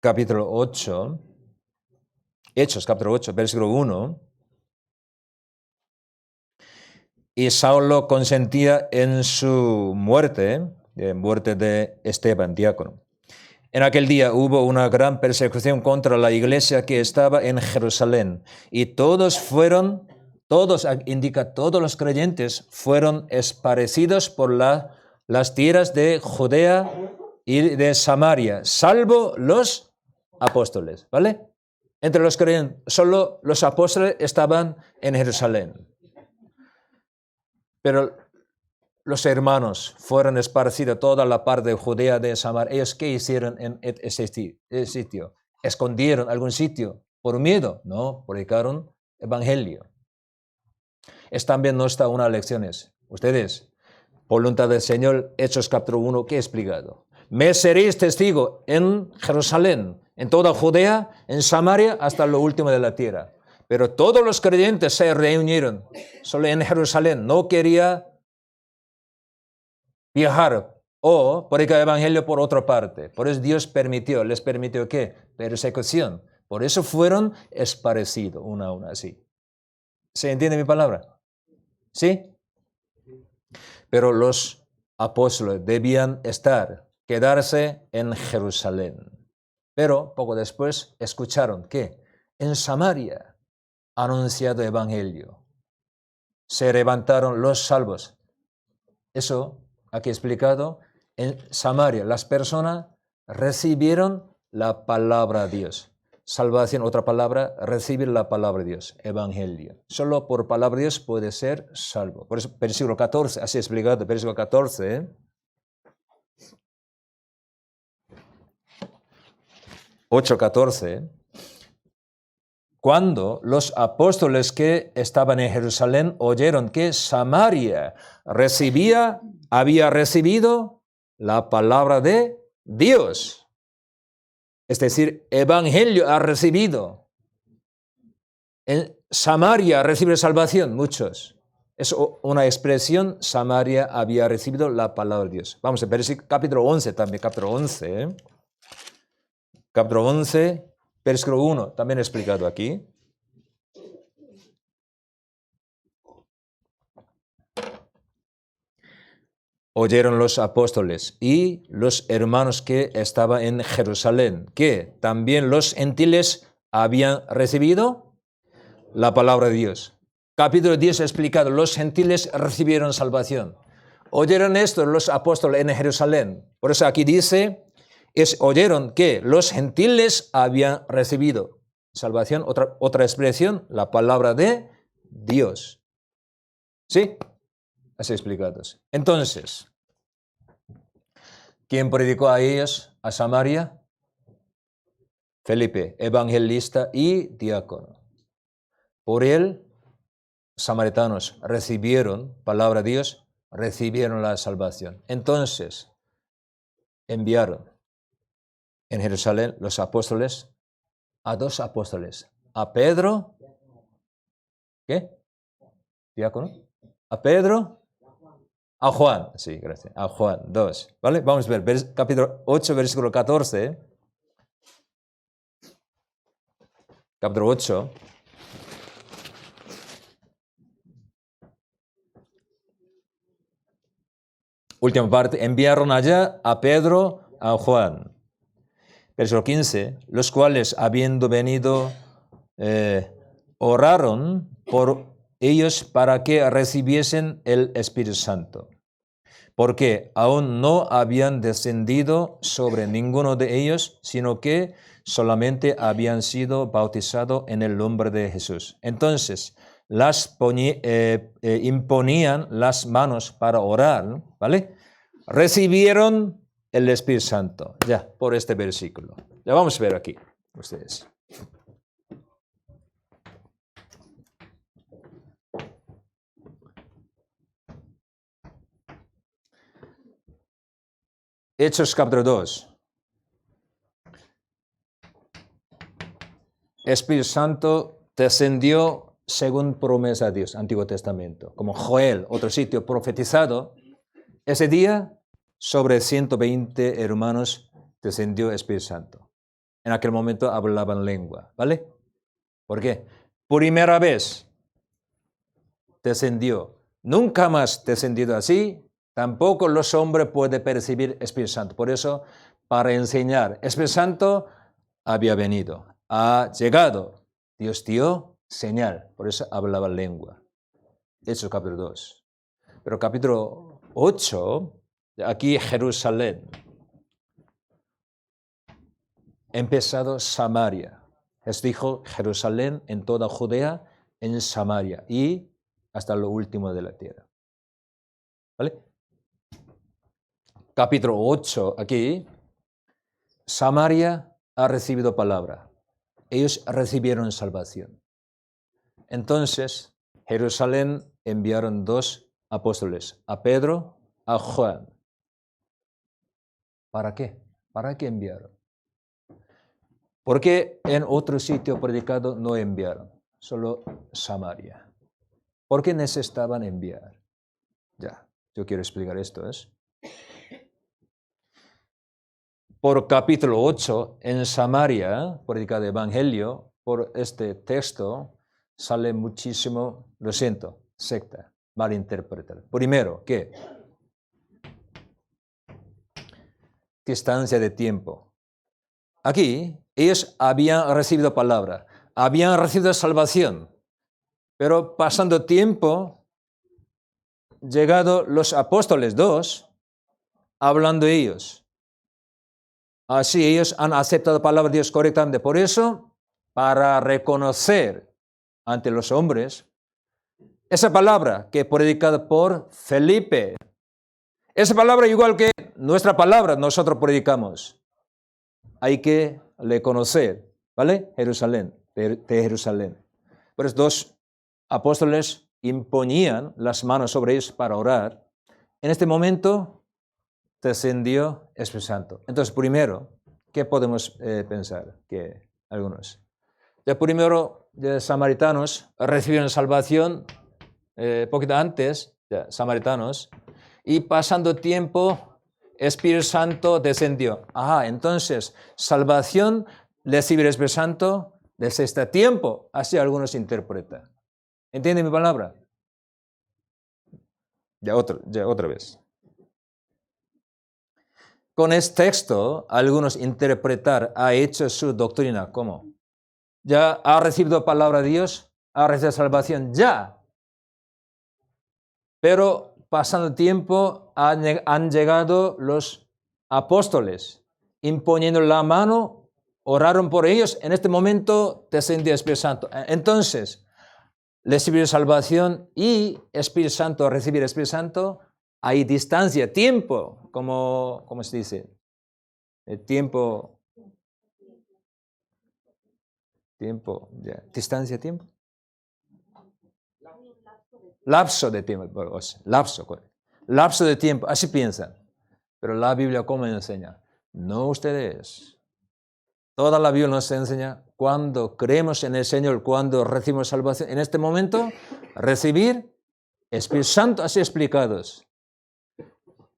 Capítulo 8. Hechos capítulo 8, versículo 1. Y Saulo consentía en su muerte de Esteban, diácono. En aquel día hubo una gran persecución contra la iglesia que estaba en Jerusalén, y todos indica todos los creyentes, fueron esparcidos por las tierras de Judea y de Samaria, salvo los apóstoles, ¿vale? Entre los creyentes, solo los apóstoles estaban en Jerusalén. Pero los hermanos fueron esparcidos toda la parte de Judea, de Samaria. ¿Ellos qué hicieron en ese sitio? ¿Escondieron algún sitio por miedo? No, predicaron evangelio. Es también nuestra una lecciones. Ustedes, voluntad del Señor, Hechos capítulo 1, ¿qué he explicado? Me seréis testigo en Jerusalén, en toda Judea, en Samaria, hasta lo último de la tierra. Pero todos los creyentes se reunieron solo en Jerusalén. No quería viajar o predicar el evangelio por otra parte. Por eso Dios les permitió ¿qué? Persecución. Por eso fueron esparcidos una a una así. ¿Se entiende mi palabra? ¿Sí? Pero los apóstoles debían quedarse en Jerusalén. Pero poco después escucharon que en Samaria anunciado evangelio. Se levantaron los salvos. Eso, aquí explicado, en Samaria las personas recibieron la palabra de Dios. Salvación, otra palabra, recibir la palabra de Dios, evangelio. Solo por palabra de Dios puede ser salvo. Por eso, versículo 14, así explicado, versículo 14. 8:14. Cuando los apóstoles que estaban en Jerusalén oyeron que Samaria había recibido la palabra de Dios. Es decir, evangelio ha recibido. En Samaria recibe salvación, muchos. Es una expresión, Samaria había recibido la palabra de Dios. Vamos a ver capítulo 11 también, capítulo 11. Capítulo 11. Versículo 1, también explicado aquí. oyeron los apóstoles y los hermanos que estaban en Jerusalén, que también los gentiles habían recibido la palabra de Dios. Capítulo 10 explicado, los gentiles recibieron salvación. Oyeron esto los apóstoles en Jerusalén. Por eso aquí dice, oyeron que los gentiles habían recibido salvación. Otra expresión, la palabra de Dios. ¿Sí? Así explicados. Entonces, ¿quién predicó a ellos, a Samaria? Felipe, evangelista y diácono. Por él, samaritanos recibieron palabra de Dios, recibieron la salvación. Entonces, enviaron en Jerusalén los apóstoles a dos apóstoles, a Pedro, ¿qué? Diácono, a Pedro, a Juan, sí, gracias, a Juan, dos, ¿vale? Vamos a ver, capítulo 8, versículo 14, capítulo 8, última parte, enviaron allá a Pedro, a Juan. Versículo 15, los cuales, habiendo venido, oraron por ellos para que recibiesen el Espíritu Santo, porque aún no habían descendido sobre ninguno de ellos, sino que solamente habían sido bautizados en el nombre de Jesús. Entonces, imponían las manos para orar, ¿vale? Recibieron el Espíritu Santo, ya, por este versículo. Ya vamos a ver aquí, ustedes. Hechos capítulo 2. Espíritu Santo descendió según promesa de Dios, Antiguo Testamento. Como Joel, otro sitio profetizado, ese día sobre 120 hermanos descendió Espíritu Santo. En aquel momento hablaban lengua, ¿vale? ¿Por qué? Primera vez descendió. Nunca más descendido así. Tampoco los hombres pueden percibir Espíritu Santo. Por eso, para enseñar, Espíritu Santo había venido, ha llegado. Dios dio señal, por eso hablaba lengua. Hechos capítulo 2. Pero capítulo 8, aquí Jerusalén. Empezado Samaria. Es dijo Jerusalén en toda Judea, en Samaria y hasta lo último de la tierra. ¿Vale? Capítulo 8, aquí, Samaria ha recibido palabra. Ellos recibieron salvación. Entonces, Jerusalén enviaron dos apóstoles, a Pedro, a Juan. ¿Para qué? ¿Para qué enviaron? Porque en otro sitio predicado no enviaron, solo Samaria. ¿Por qué necesitaban enviar? Ya, yo quiero explicar esto. Por capítulo 8, en Samaria, predicado el Evangelio, por este texto sale muchísimo, lo siento, secta, malinterpretar. Primero, ¿qué? Distancia de tiempo. Aquí, ellos habían recibido palabra, habían recibido salvación, pero pasando tiempo, llegado los apóstoles dos, hablando ellos. Así ellos han aceptado la palabra de Dios correctamente. Por eso, para reconocer ante los hombres esa palabra que es predicada por Felipe, esa palabra igual que nuestra palabra nosotros predicamos, hay que reconocer, ¿vale? Jerusalén, de Jerusalén. Por eso dos apóstoles imponían las manos sobre ellos para orar. En este momento descendió Espíritu Santo. Entonces, primero, ¿qué podemos pensar? Que algunos. De primero, de samaritanos recibieron salvación poquito antes, de samaritanos, y pasando tiempo, Espíritu Santo descendió. Entonces, salvación, recibir Espíritu Santo desde este tiempo, así algunos interpretan. ¿Entienden mi palabra? Ya otra vez. con este texto, algunos interpretar, ha hecho su doctrina. ¿Cómo? ¿Ya ha recibido palabra de Dios? ¿Ha recibido salvación? Ya. Pero pasando tiempo han llegado los apóstoles, imponiendo la mano, oraron por ellos. En este momento descendió el Espíritu Santo. Entonces, recibir salvación y Espíritu Santo, recibir Espíritu Santo, hay distancia, tiempo, como se dice, el tiempo, distancia, tiempo, lapso de tiempo, lapso de tiempo, así piensan. Pero la Biblia, ¿cómo enseña? No ustedes. Toda la Biblia nos enseña cuando creemos en el Señor, cuando recibimos salvación. En este momento, recibir Espíritu Santo, así explicados.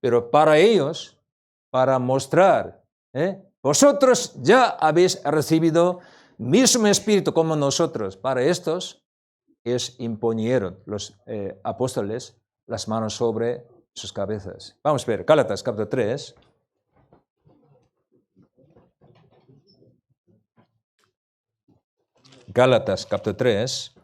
Pero para ellos, para mostrar, vosotros ya habéis recibido mismo Espíritu como nosotros. Para estos, imponieron los apóstoles las manos sobre sus cabezas. Vamos a ver, Gálatas capítulo 3. Gálatas capítulo 3.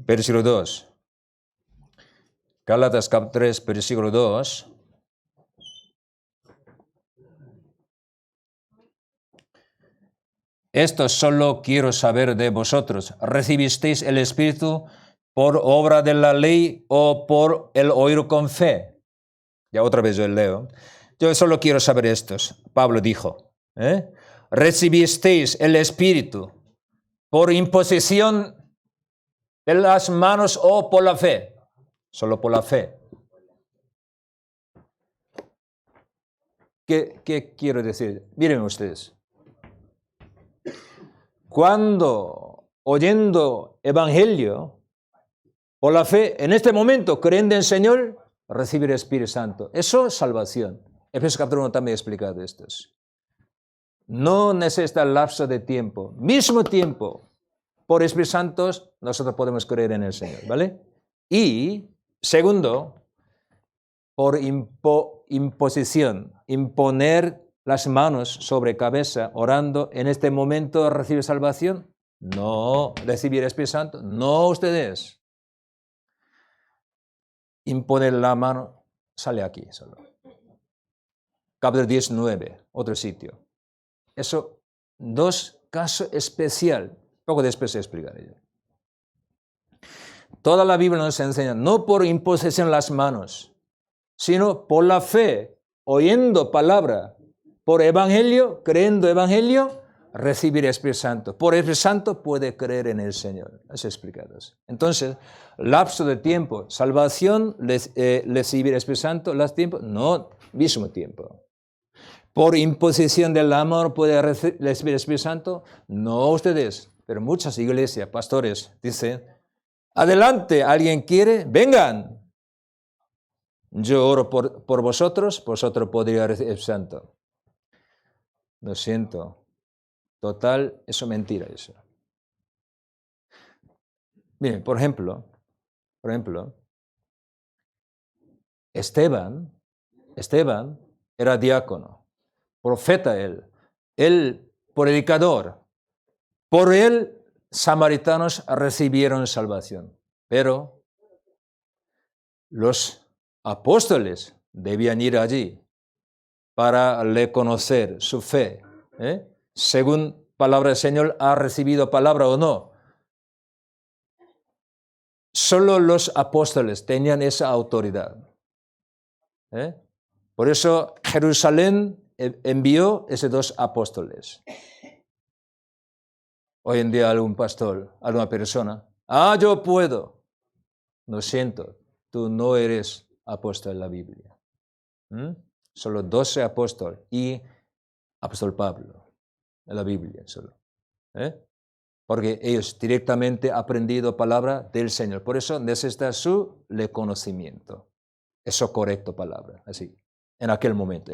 Versículo 2. Gálatas capítulo 3, versículo 2. Esto solo quiero saber de vosotros. ¿Recibisteis el Espíritu por obra de la ley o por el oír con fe? Ya otra vez yo leo. Yo solo quiero saber esto. Pablo dijo, ¿recibisteis el Espíritu por imposición de las manos o por la fe? Solo por la fe. ¿Qué quiero decir? Miren ustedes. Cuando oyendo evangelio por la fe, en este momento creyendo en el Señor, recibir el Espíritu Santo. Eso es salvación. Efesios capítulo 1 también ha explicado esto. No necesita lapso de tiempo. Mismo tiempo. Por Espíritu Santo nosotros podemos creer en el Señor, ¿vale? Y segundo, por imposición, imponer las manos sobre cabeza, orando, en este momento recibe salvación. No, recibir el Espíritu Santo. No ustedes. Imponer la mano, sale aquí solo. Capítulo 19, otro sitio. Eso, dos casos especiales. Poco después se explicaré. Toda la Biblia nos enseña, no por imposición las manos, sino por la fe, oyendo palabra, por evangelio, creyendo evangelio, recibir el Espíritu Santo. Por el Espíritu Santo puede creer en el Señor. Es explicado. Entonces, lapso de tiempo, salvación, recibir el Espíritu Santo, las tiempos, no, mismo tiempo. Por imposición del amor puede recibir el Espíritu Santo, no ustedes, pero muchas iglesias, pastores, dicen, adelante, ¿alguien quiere? Vengan. Yo oro por vosotros podría recibir el Santo. Lo siento. Total, eso es mentira eso. Miren, por ejemplo, Esteban era diácono, profeta él predicador. Por él, samaritanos recibieron salvación, pero los apóstoles debían ir allí para reconocer su fe. Según palabra del Señor, ¿ha recibido palabra o no? Solo los apóstoles tenían esa autoridad. Por eso Jerusalén envió esos dos apóstoles. Hoy en día algún pastor, alguna persona, yo puedo. Lo siento, tú no eres apóstol en la Biblia. Solo 12 apóstoles y apóstol Pablo en la Biblia solo. Porque ellos directamente han aprendido palabra del Señor. Por eso necesita su reconocimiento. Eso correcto palabra, así. en aquel momento,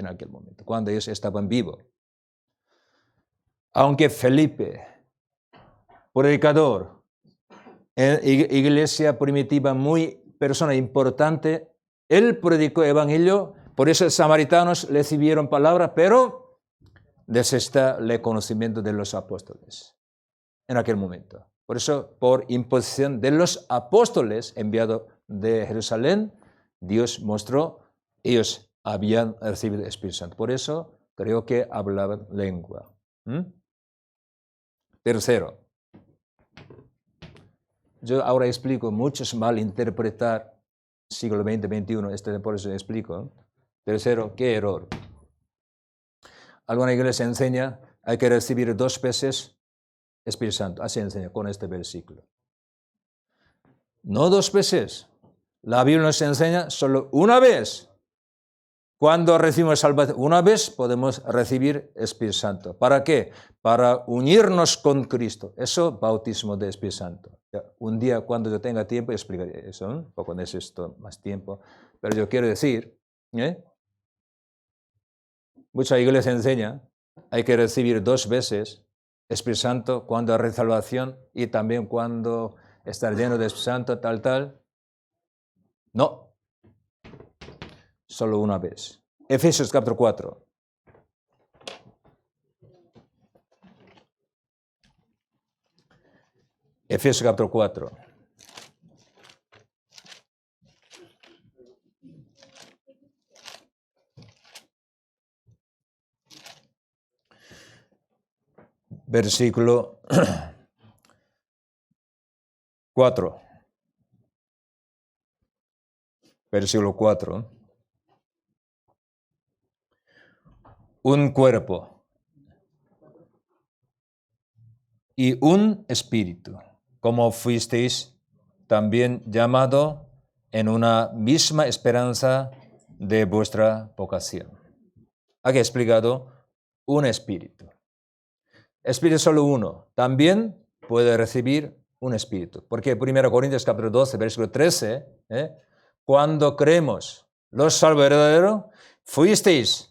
cuando ellos estaban vivos. Aunque Felipe, predicador, iglesia primitiva, persona importante, él predicó evangelio, por eso los samaritanos recibieron palabra, pero desesta el conocimiento de los apóstoles en aquel momento. Por eso, por imposición de los apóstoles enviados de Jerusalén, Dios mostró, ellos habían recibido el Espíritu Santo. Por eso creo que hablaban lengua. Tercero, yo ahora explico, muchos malinterpretar siglo XX, XXI, por eso explico. Tercero, ¿qué error? Alguna iglesia enseña, hay que recibir 2 veces Espíritu Santo. Así enseña con este versículo. No 2 veces. La Biblia nos enseña solo una vez. Cuando recibimos salvación, una vez podemos recibir Espíritu Santo. ¿Para qué? Para unirnos con Cristo. Eso, bautismo de Espíritu Santo. Un día, cuando yo tenga tiempo, explicaré eso. Un poco necesito más tiempo. Pero yo quiero decir, mucha iglesia enseña, hay que recibir 2 veces Espíritu Santo cuando hay salvación y también cuando estar lleno de Espíritu Santo, tal. No. Solo una vez. Efesios capítulo 4. Efesios capítulo 4. Versículo 4. Versículo 4. Un cuerpo y un espíritu, como fuisteis también llamado en una misma esperanza de vuestra vocación. Aquí he explicado un espíritu. Espíritu solo uno. También puede recibir un espíritu. Porque 1 Corintios capítulo 12, versículo 13, cuando creemos los salvos verdaderos, fuisteis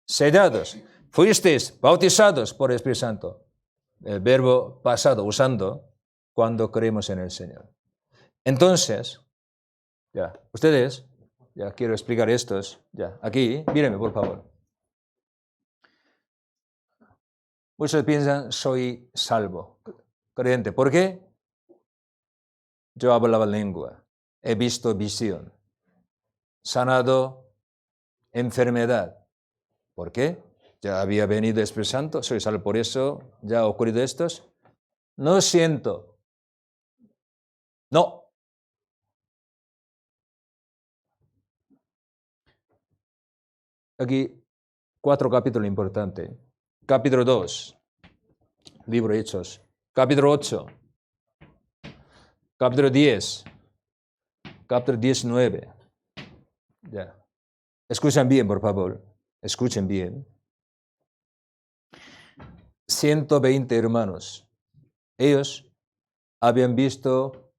sellados, fuisteis bautizados por el Espíritu Santo. El verbo pasado usando cuando creemos en el Señor. Entonces, ustedes, quiero explicar estos, aquí, mírenme por favor. Muchos piensan, soy salvo, creyente. ¿Por qué? Yo hablaba lengua, he visto visión, sanado enfermedad. ¿Por qué? Ya había venido el Espíritu Santo, soy salvo, por eso ya ha ocurrido esto. No siento. No. Aquí 4 capítulos importantes. Capítulo 2, libro de Hechos. Capítulo 8, capítulo 10, capítulo 19. Escuchen bien, por favor. Escuchen bien. 120 hermanos. Ellos habían visto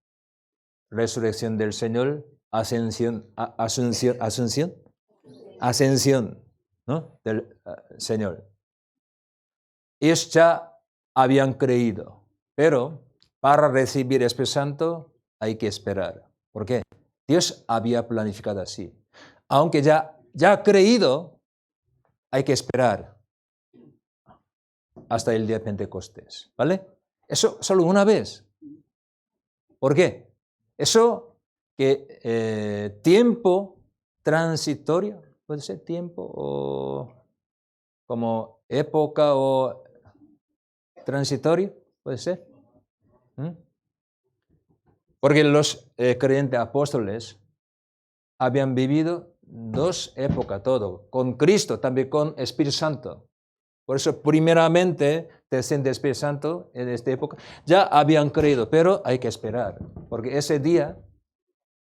resurrección del Señor, ascensión, ¿no? Del Señor. Ellos ya habían creído, pero para recibir el Espíritu Santo hay que esperar. ¿Por qué? Dios había planificado así. Aunque ya ha creído, hay que esperar hasta el día de Pentecostés, ¿vale? Eso solo una vez. ¿Por qué? Eso que tiempo transitorio, puede ser tiempo o como época o transitorio, puede ser. Porque los creyentes apóstoles habían vivido 2 épocas, todo, con Cristo, también con Espíritu Santo. Por eso, primeramente, desciende el Espíritu Santo en esta época. Ya habían creído, pero hay que esperar, porque ese día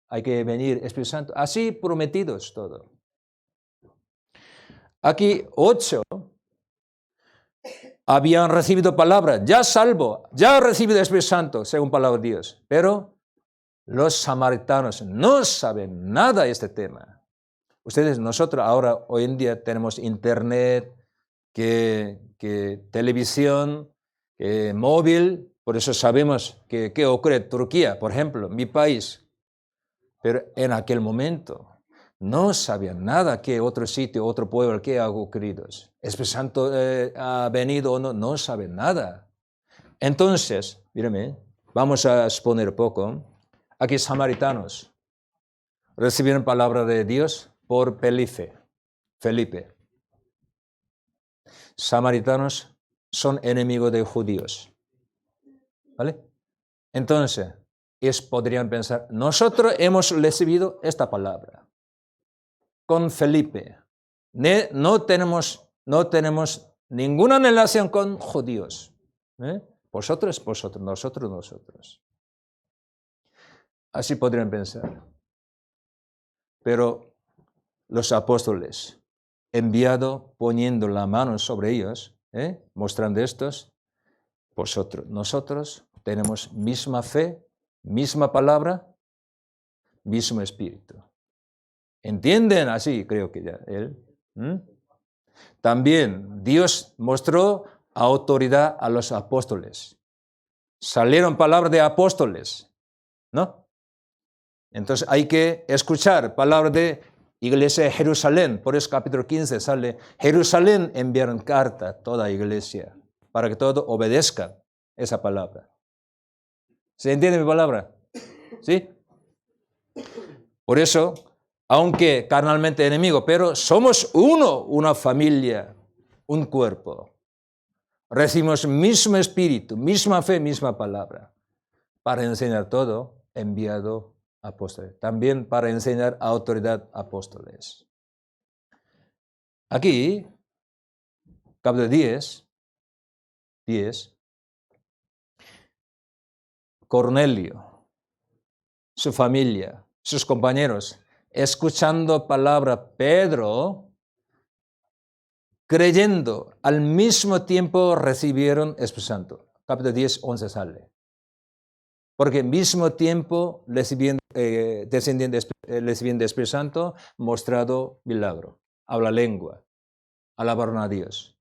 hay que venir Espíritu Santo. Así prometidos todo. Aquí 8 habían recibido palabra, ya salvo, ya recibido el Espíritu Santo, según palabra de Dios. Pero los samaritanos no saben nada de este tema. Nosotros ahora, hoy en día, tenemos internet, que televisión, que móvil, por eso sabemos qué ocurre en Turquía, por ejemplo, mi país. Pero en aquel momento no sabían nada que otro sitio, otro pueblo, que ha ocurrido. Espíritu Santo ha venido o no, no saben nada. Entonces, mírame, vamos a exponer un poco. Aquí samaritanos recibieron palabra de Dios por Felipe. Samaritanos son enemigos de judíos. ¿Vale? Entonces, ellos podrían pensar, nosotros hemos recibido esta palabra con Felipe. No tenemos ninguna relación con judíos. Vosotros, nosotros. Así podrían pensar. Pero los apóstoles, enviado poniendo la mano sobre ellos, mostrando estos, nosotros tenemos misma fe, misma palabra, mismo espíritu. ¿Entienden? Así creo que ya él. También Dios mostró autoridad a los apóstoles. Salieron palabras de apóstoles, ¿no? Entonces hay que escuchar palabras de Iglesia de Jerusalén. Por eso capítulo 15 sale, Jerusalén enviaron carta a toda iglesia para que todos obedezcan esa palabra. ¿Se entiende mi palabra? ¿Sí? Por eso, aunque carnalmente enemigos, pero somos una familia, un cuerpo. Recibimos mismo espíritu, misma fe, misma palabra. Para enseñar todo, enviado apóstoles. También para enseñar autoridad apóstoles. Aquí, capítulo 10, Cornelio, su familia, sus compañeros, escuchando palabra Pedro, creyendo, al mismo tiempo recibieron Espíritu Santo. Capítulo 10, 11 sale. Porque al mismo tiempo recibiendo Espíritu Santo, mostrado milagro. Habla lengua. Alabaron a Dios.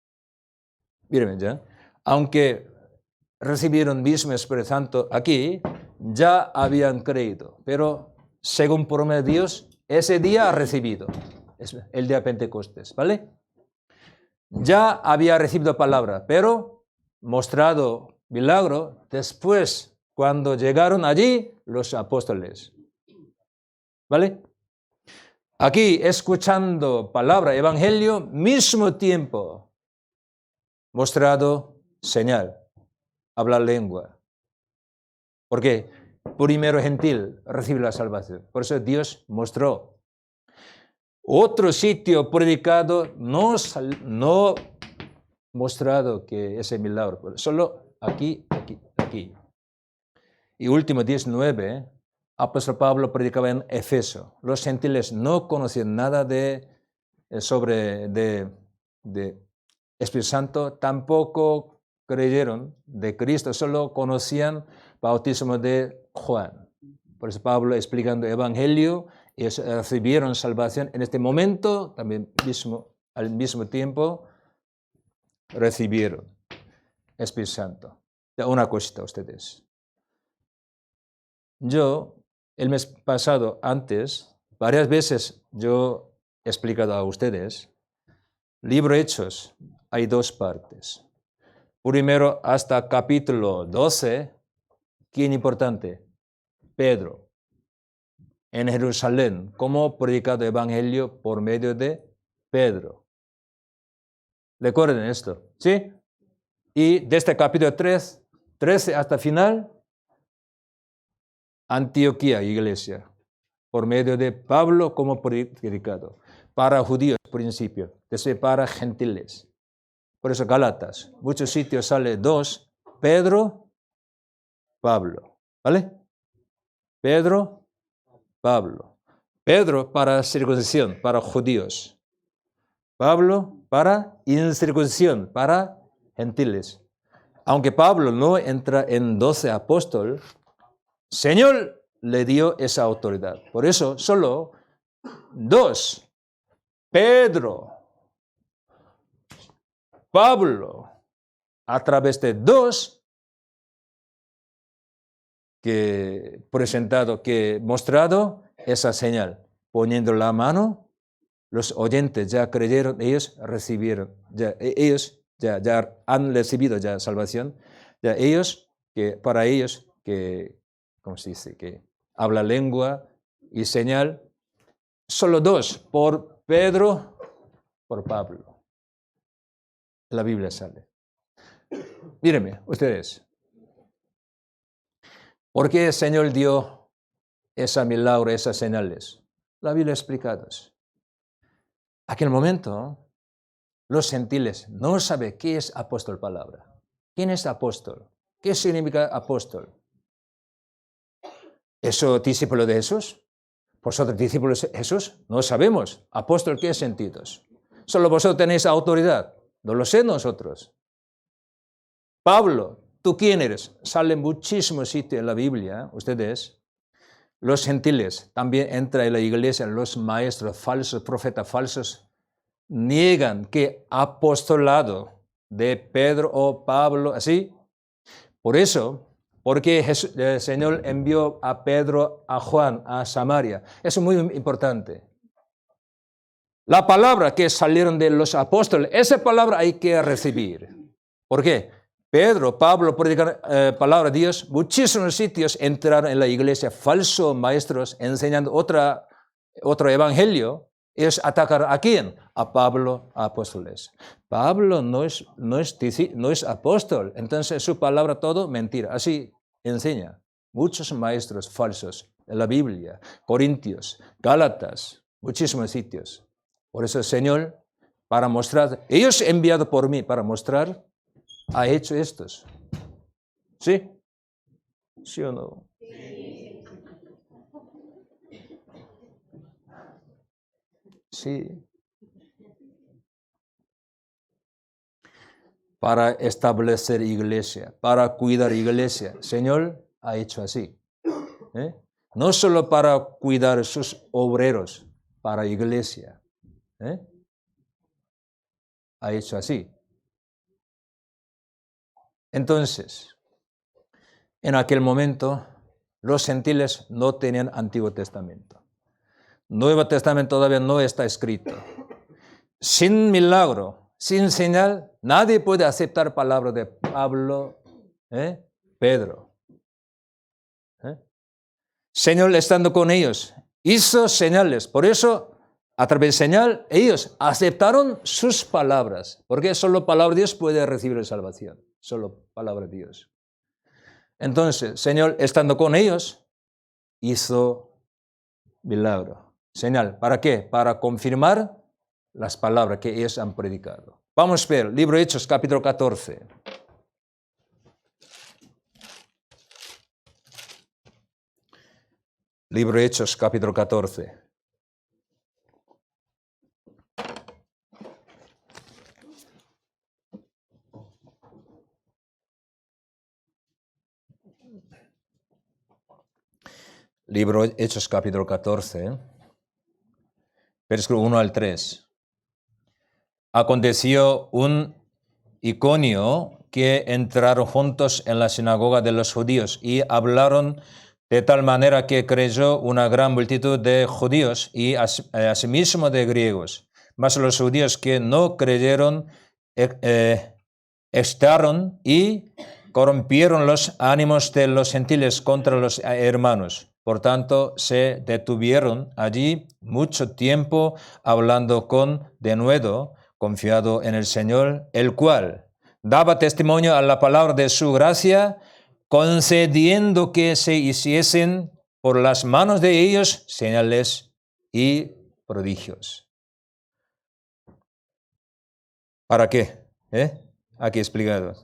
Miren ya. Aunque recibieron mismo Espíritu Santo aquí, ya habían creído. Pero según promesa de Dios, ese día ha recibido. Es el día de Pentecostés. ¿Vale? Ya había recibido palabra, pero mostrado milagro después, cuando llegaron allí los apóstoles. ¿Vale? Aquí, escuchando palabra, evangelio, mismo tiempo, mostrado señal, hablar lengua. ¿Por qué? Primero gentil recibe la salvación. Por eso Dios mostró. Otro sitio predicado no mostrado que ese milagro. Solo aquí. Y último 19, apóstol Pablo predicaba en Efeso. Los gentiles no conocían nada sobre Espíritu Santo, tampoco creyeron de Cristo, solo conocían bautismo de Juan. Por eso Pablo explicando evangelio, y recibieron salvación en este momento, también al mismo tiempo recibieron Espíritu Santo. Ya una cosita a ustedes. Yo, el mes pasado, varias veces yo he explicado a ustedes, libro Hechos, hay 2 partes. Primero, hasta capítulo 12, ¿quién importante? Pedro, en Jerusalén, como predicado evangelio por medio de Pedro. ¿Recuerden esto? ¿Sí? Y desde capítulo 13 hasta final, Antioquía, iglesia, por medio de Pablo como predicado. Para judíos, principio, después para gentiles. Por eso Gálatas, muchos sitios sale 2, Pedro, Pablo. ¿Vale? Pedro, Pablo. Pedro para circuncisión, para judíos. Pablo para incircuncisión, para gentiles. Aunque Pablo no entra en 12 apóstoles, Señor le dio esa autoridad. Por eso solo 2 Pedro, Pablo, a través de dos que mostrado esa señal, poniendo la mano, los oyentes ya creyeron, ellos recibieron, ellos ya han recibido ya salvación, para ellos que, ¿cómo se dice? Que habla lengua y señal, solo dos, por Pedro, por Pablo. La Biblia sale. Mírenme, ustedes. ¿Por qué el Señor dio ese milagro, esas señales? La Biblia explicada. Aquel momento, los gentiles no saben qué es apóstol palabra. ¿Quién es apóstol? ¿Qué significa apóstol? ¿Eso discípulo de Jesús? ¿Vosotros discípulos de Jesús? No sabemos. Apóstol, ¿qué sentidos? Solo vosotros tenéis autoridad. No lo sé nosotros. Pablo, ¿tú quién eres? Sale en muchísimos sitios en la Biblia, ustedes. Los gentiles también entran en la iglesia, los maestros falsos, profetas falsos, niegan que apostolado de Pedro o Pablo, así. Por eso, porque el Señor envió a Pedro, a Juan, a Samaria. Eso es muy importante. La palabra que salieron de los apóstoles, esa palabra hay que recibir. ¿Por qué? Pedro, Pablo, predican palabra de Dios, muchísimos sitios entraron en la iglesia, falsos maestros enseñando otro evangelio. Ellos atacaron ¿a quién? A Pablo, a apóstoles. Pablo no es apóstol, entonces su palabra todo mentira. Así enseña. Muchos maestros falsos en la Biblia, Corintios, Gálatas, muchísimos sitios. Por eso el Señor, para mostrar, ellos enviados por mí para mostrar, ha hecho estos. ¿Sí? ¿Sí o no? Sí. Para establecer iglesia, para cuidar iglesia. Señor ha hecho así. No solo para cuidar sus obreros, para iglesia. Ha hecho así. Entonces, en aquel momento, los gentiles no tenían Antiguo Testamento. Nuevo Testamento todavía no está escrito. Sin milagro, sin señal, nadie puede aceptar palabra de Pablo, Pedro. Señor estando con ellos, hizo señales. Por eso, a través de señal, ellos aceptaron sus palabras. Porque solo palabra de Dios puede recibir salvación. Solo palabra de Dios. Entonces, Señor estando con ellos, hizo milagro. Señal. ¿Para qué? Para confirmar las palabras que ellos han predicado. Vamos a ver, libro de Hechos, capítulo 14. Libro de Hechos, capítulo 14. Libro de Hechos, capítulo 14, versículo 1 al 3. Aconteció un Iconio que entraron juntos en la sinagoga de los judíos y hablaron de tal manera que creyó una gran multitud de judíos y asimismo de griegos. Mas los judíos que no creyeron estaron y corrompieron los ánimos de los gentiles contra los hermanos. Por tanto, se detuvieron allí mucho tiempo hablando con denuedo, confiado en el Señor, el cual daba testimonio a la palabra de su gracia, concediendo que se hiciesen por las manos de ellos señales y prodigios. ¿Para qué? Aquí explicado.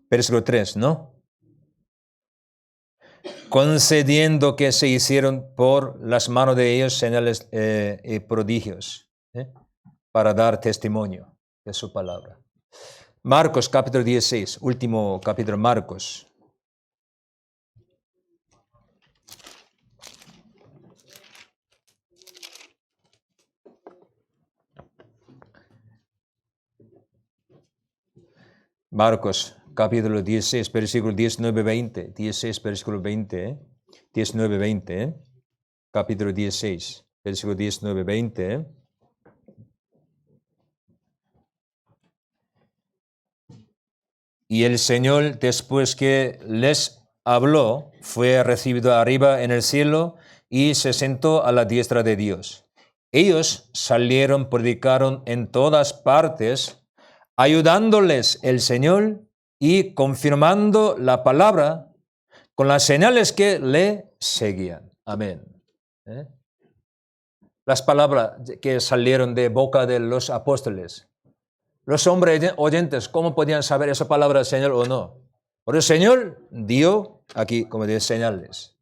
Versículo 3, ¿no? Concediendo que se hicieron por las manos de ellos señales y prodigios, para dar testimonio de su palabra. Marcos capítulo 16, último capítulo, Marcos. Marcos, capítulo 16, versículo 19-20. 16, versículo 20. 19-20. Capítulo 16, versículo 19-20. Y el Señor, después que les habló, fue recibido arriba en el cielo y se sentó a la diestra de Dios. Ellos salieron, predicaron en todas partes, ayudándoles el Señor y confirmando la palabra con las señales que le seguían. Amén. Las palabras que salieron de boca de los apóstoles. Los hombres oyentes, ¿cómo podían saber esa palabra del Señor o no? Por el Señor dio aquí, como dice, señales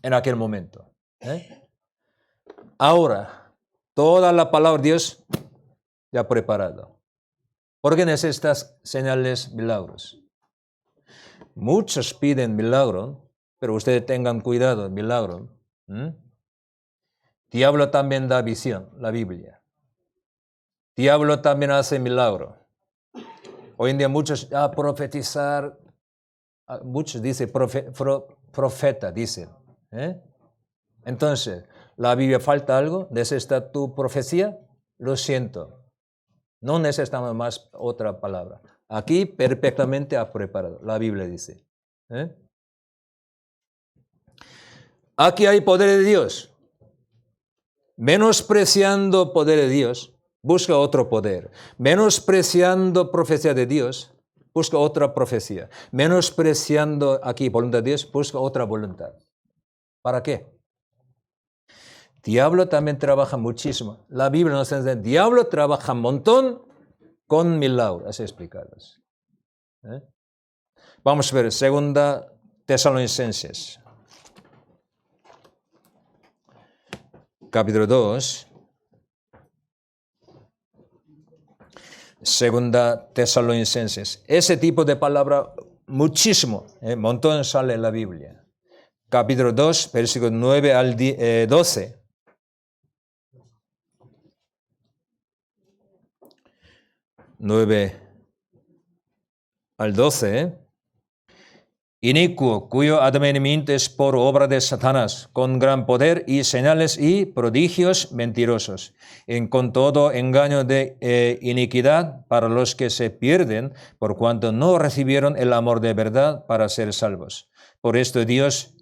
en aquel momento. Ahora, toda la palabra de Dios ya preparado. ¿Por qué necesitas señales, milagros? Muchos piden milagro, pero ustedes tengan cuidado, milagro. Diablo también da visión, la Biblia. Diablo también hace milagro. Hoy en día muchos profetizar, muchos dicen profeta, dicen. Entonces, ¿la Biblia falta algo? ¿Necesita tu profecía? Lo siento. No necesitamos más otra palabra. Aquí perfectamente ha preparado. La Biblia dice. Aquí hay poder de Dios. Menospreciando poder de Dios, busca otro poder. Menospreciando profecía de Dios, busca otra profecía. Menospreciando aquí voluntad de Dios, busca otra voluntad. ¿Para qué? Diablo también trabaja muchísimo. La Biblia nos dice, diablo trabaja un montón con milagros, así explicados. Vamos a ver, 2 Tesalonicenses. Capítulo 2. 2 Tesalonicenses. Ese tipo de palabra, muchísimo, montón sale en la Biblia. Capítulo 2, versículos 9 al 12. 9 al 12. Inicuo, cuyo advenimiento es por obra de Satanás, con gran poder y señales y prodigios mentirosos, con todo engaño de iniquidad para los que se pierden, por cuanto no recibieron el amor de verdad para ser salvos. Por esto Dios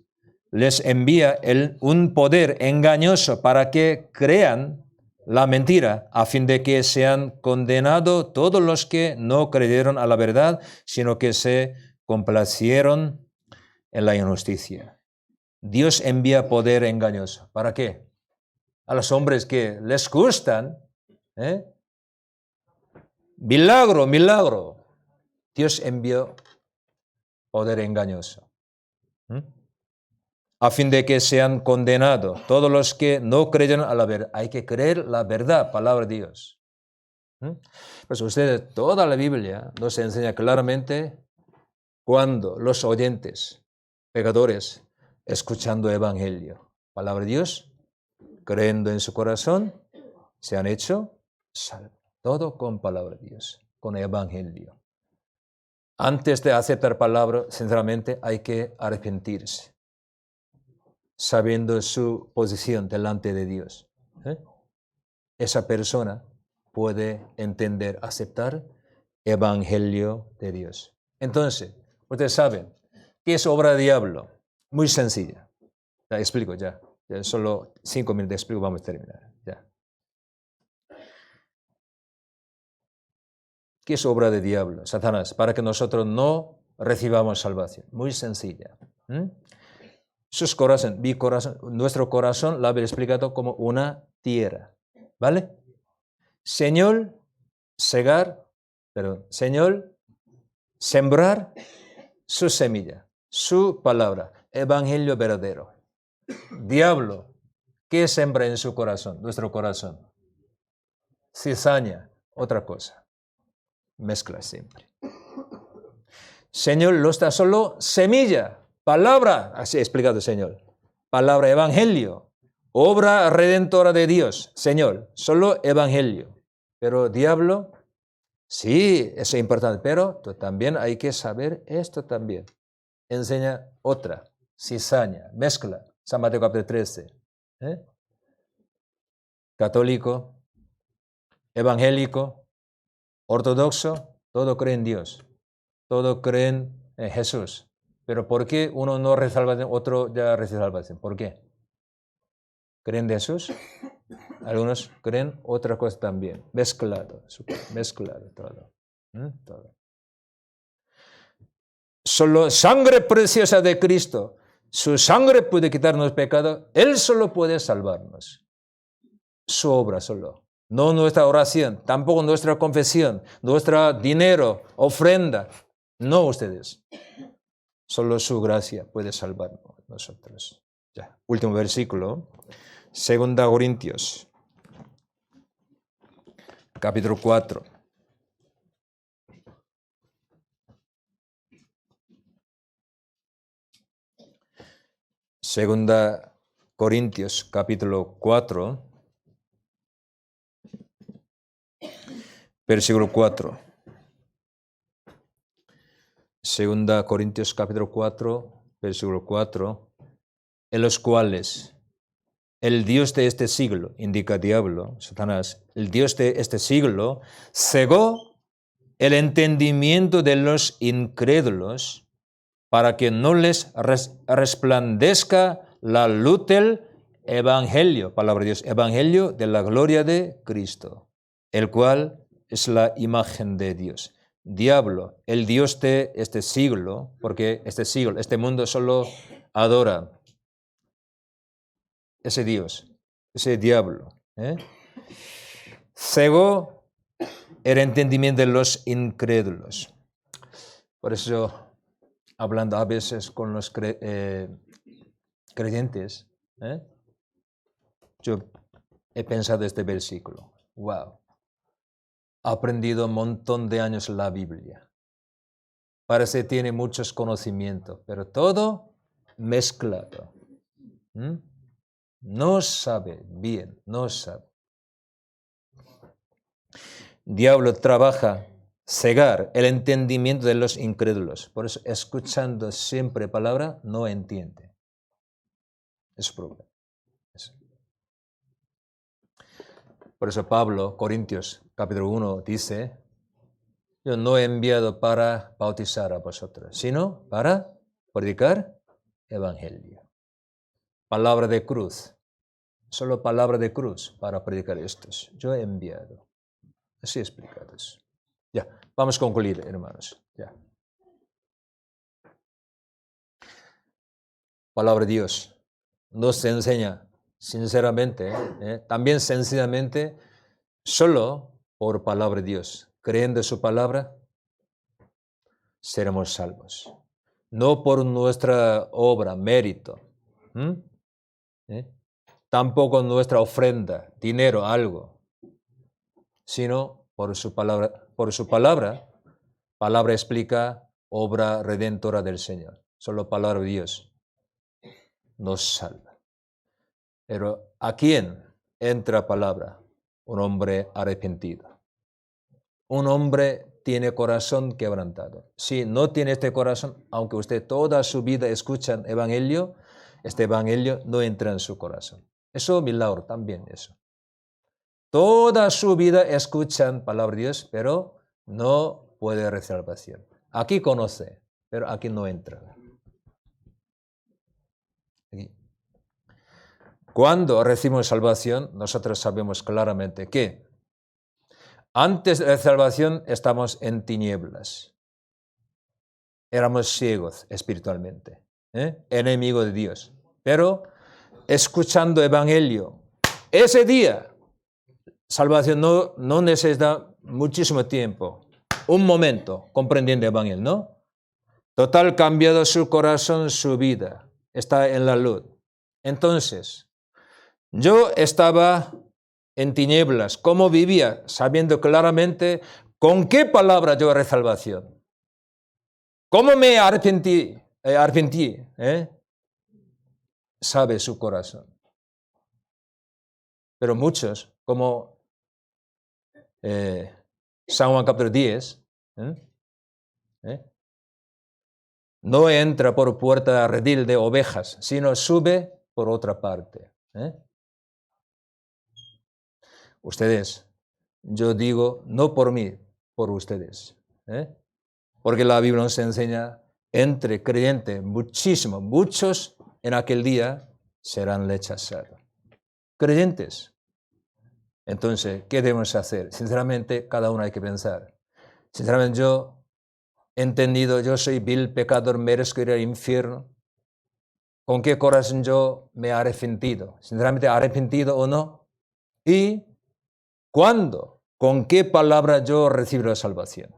les envía un poder engañoso para que crean la mentira, a fin de que sean condenados todos los que no creyeron a la verdad, sino que se complacieron en la injusticia. Dios envía poder engañoso. ¿Para qué? A los hombres que les gustan. Milagro. Dios envió poder engañoso. A fin de que sean condenados todos los que no creyeron a la verdad. Hay que creer la verdad, palabra de Dios. Pues ustedes, toda la Biblia nos enseña claramente cuando los oyentes, pecadores, escuchando el Evangelio, palabra de Dios, creyendo en su corazón, se han hecho salvos. Todo con palabra de Dios, con el Evangelio. Antes de aceptar palabra, sinceramente, hay que arrepentirse, sabiendo su posición delante de Dios. Esa persona puede entender, aceptar el Evangelio de Dios. Entonces, ustedes saben, ¿qué es obra del diablo? Muy sencilla. Ya explico, ya. Solo 5 minutos de explico, vamos a terminar. Ya. ¿Qué es obra del diablo? Satanás, para que nosotros no recibamos salvación. Muy sencilla. Sus corazones, mi corazón, nuestro corazón lo había explicado como una tierra. ¿Vale? Señor, sembrar su semilla, su palabra, evangelio verdadero. Diablo, ¿qué sembra en su corazón, nuestro corazón? Cizaña, otra cosa. Mezcla siempre. Señor, lo está solo semilla, palabra, así ha explicado el Señor. Palabra, evangelio, obra redentora de Dios, Señor, solo evangelio. Pero diablo, Sí, eso es importante, pero también hay que saber esto también. Enseña otra, cizaña, mezcla, San Mateo capítulo 13. ¿eh? Católico, evangélico, ortodoxo, todo cree en Dios, todo creen en Jesús. Pero ¿por qué uno no recibe salvación, otro ya recibe salvación? ¿Por qué? ¿Creen de Jesús? Algunos creen otra cosa también. Mezclado todo. Todo. Solo sangre preciosa de Cristo. Su sangre puede quitarnos pecado. Él solo puede salvarnos. Su obra solo. No nuestra oración, tampoco nuestra confesión, nuestro dinero, ofrenda. No ustedes. Solo su gracia puede salvarnos nosotros. Ya. Último versículo. 2 Corintios, capítulo 4. Segunda Corintios, capítulo 4, versículo 4. Segunda Corintios, capítulo 4, versículo 4. En los cuales el Dios de este siglo, indica diablo, Satanás, el Dios de este siglo, cegó el entendimiento de los incrédulos para que no les resplandezca la luz del Evangelio, palabra de Dios, Evangelio de la gloria de Cristo, el cual es la imagen de Dios. Diablo, el Dios de este siglo, porque este siglo, este mundo solo adora ese Dios, ese diablo. Cegó el entendimiento de los incrédulos. Por eso, hablando a veces con los creyentes, yo he pensado este versículo. Wow. He aprendido un montón de años la Biblia. Parece que tiene muchos conocimientos, pero todo mezclado. No sabe bien, no sabe. Diablo trabaja cegar el entendimiento de los incrédulos. Por eso, escuchando siempre palabra, no entiende. Es problema. Por eso Pablo, Corintios, capítulo 1, dice, yo no he enviado para bautizar a vosotros, sino para predicar evangelio. Palabra de cruz. Solo palabra de cruz para predicar estos. Yo he enviado. Así explicados. Ya, vamos a concluir, hermanos. Ya. Palabra de Dios nos enseña sinceramente, también sencillamente, solo por palabra de Dios, creyendo su palabra, seremos salvos. No por nuestra obra, mérito. Tampoco nuestra ofrenda, dinero, algo. Sino por su palabra. Por su palabra, palabra explica obra redentora del Señor. Solo palabra de Dios nos salva. Pero ¿a quién entra palabra? Un hombre arrepentido. Un hombre tiene corazón quebrantado. Si no tiene este corazón, aunque usted toda su vida escucha evangelio, este evangelio no entra en su corazón. Eso es milagro también, eso. Toda su vida escuchan palabra de Dios, pero no puede recibir salvación. Aquí conoce, pero aquí no entra. Aquí. Cuando recibimos salvación, nosotros sabemos claramente que antes de la salvación estamos en tinieblas. Éramos ciegos espiritualmente, enemigo de Dios. Pero escuchando evangelio, ese día, salvación no necesita muchísimo tiempo. Un momento comprendiendo el evangelio, ¿no? Total cambiado su corazón, su vida. Está en la luz. Entonces, yo estaba en tinieblas. ¿Cómo vivía? Sabiendo claramente con qué palabra yo haré salvación. ¿Cómo me arrepentí? Sabe su corazón. Pero muchos, como San Juan capítulo 10, no entra por puerta de redil de ovejas, sino sube por otra parte. Ustedes, yo digo, no por mí, por ustedes. Porque la Biblia nos enseña, entre creyentes, muchos en aquel día serán rechazados. Creyentes. Entonces, ¿qué debemos hacer? Sinceramente, cada uno hay que pensar. Sinceramente, yo he entendido, yo soy vil pecador, merezco ir al infierno. ¿Con qué corazón yo me he arrepentido? Sinceramente, arrepentido o no. ¿Y cuándo? ¿Con qué palabra yo recibo la salvación?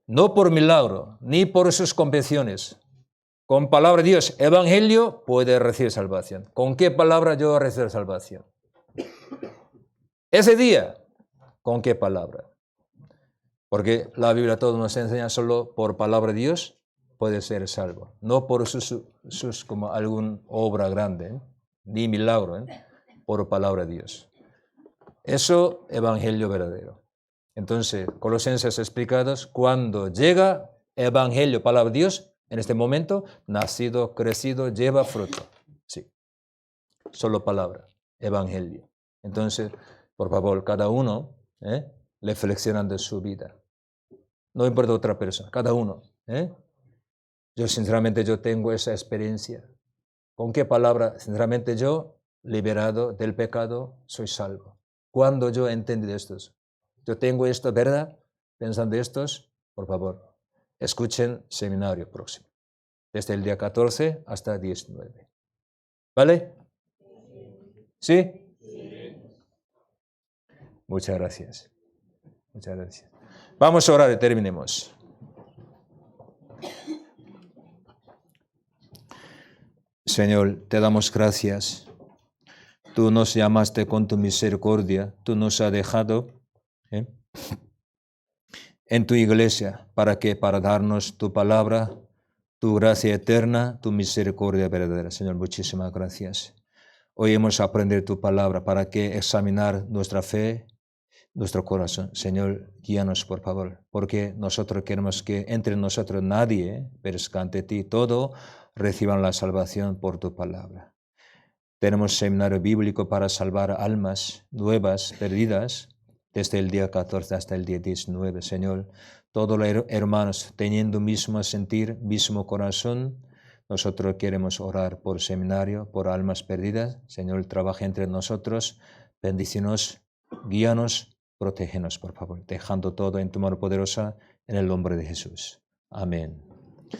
No por milagro, ni por sus confesiones. Con palabra de Dios, evangelio, puede recibir salvación. ¿Con qué palabra yo recibo salvación? Ese día, ¿con qué palabra? Porque la Biblia todo nos enseña solo por palabra de Dios puede ser salvo. No por sus como alguna obra grande, ni milagro, por palabra de Dios. Eso, evangelio verdadero. Entonces, Colosenses explicados, cuando llega evangelio, palabra de Dios, en este momento, nacido, crecido, lleva fruto. Sí. Solo palabra, evangelio. Entonces, por favor, cada uno reflexionando su vida. No importa otra persona, cada uno. Yo sinceramente yo tengo esa experiencia. ¿Con qué palabra? Sinceramente yo, liberado del pecado, soy salvo. Cuando yo entendí estos, yo tengo esto, ¿verdad? Pensando estos, por favor, escuchen seminario próximo. Desde el día 14 hasta 19. ¿Vale? ¿Sí? Muchas gracias. Muchas gracias. Vamos a orar y terminemos. Señor, te damos gracias. Tú nos llamaste con tu misericordia. Tú nos has dejado en tu iglesia. ¿Para qué? Para darnos tu palabra, tu gracia eterna, tu misericordia verdadera. Señor, muchísimas gracias. Hoy hemos aprendido tu palabra para que examinar nuestra fe, nuestro corazón. Señor, guíanos, por favor, porque nosotros queremos que entre nosotros nadie perezca ante ti. Todo reciban la salvación por tu palabra. Tenemos seminario bíblico para salvar almas nuevas, perdidas, desde el día 14 hasta el día 19. Señor, todos los hermanos teniendo mismo sentir, mismo corazón, nosotros queremos orar por seminario, por almas perdidas. Señor, trabaja entre nosotros, bendícenos, guíanos, protégenos, por favor, dejando todo en tu mano poderosa, en el nombre de Jesús. Amén.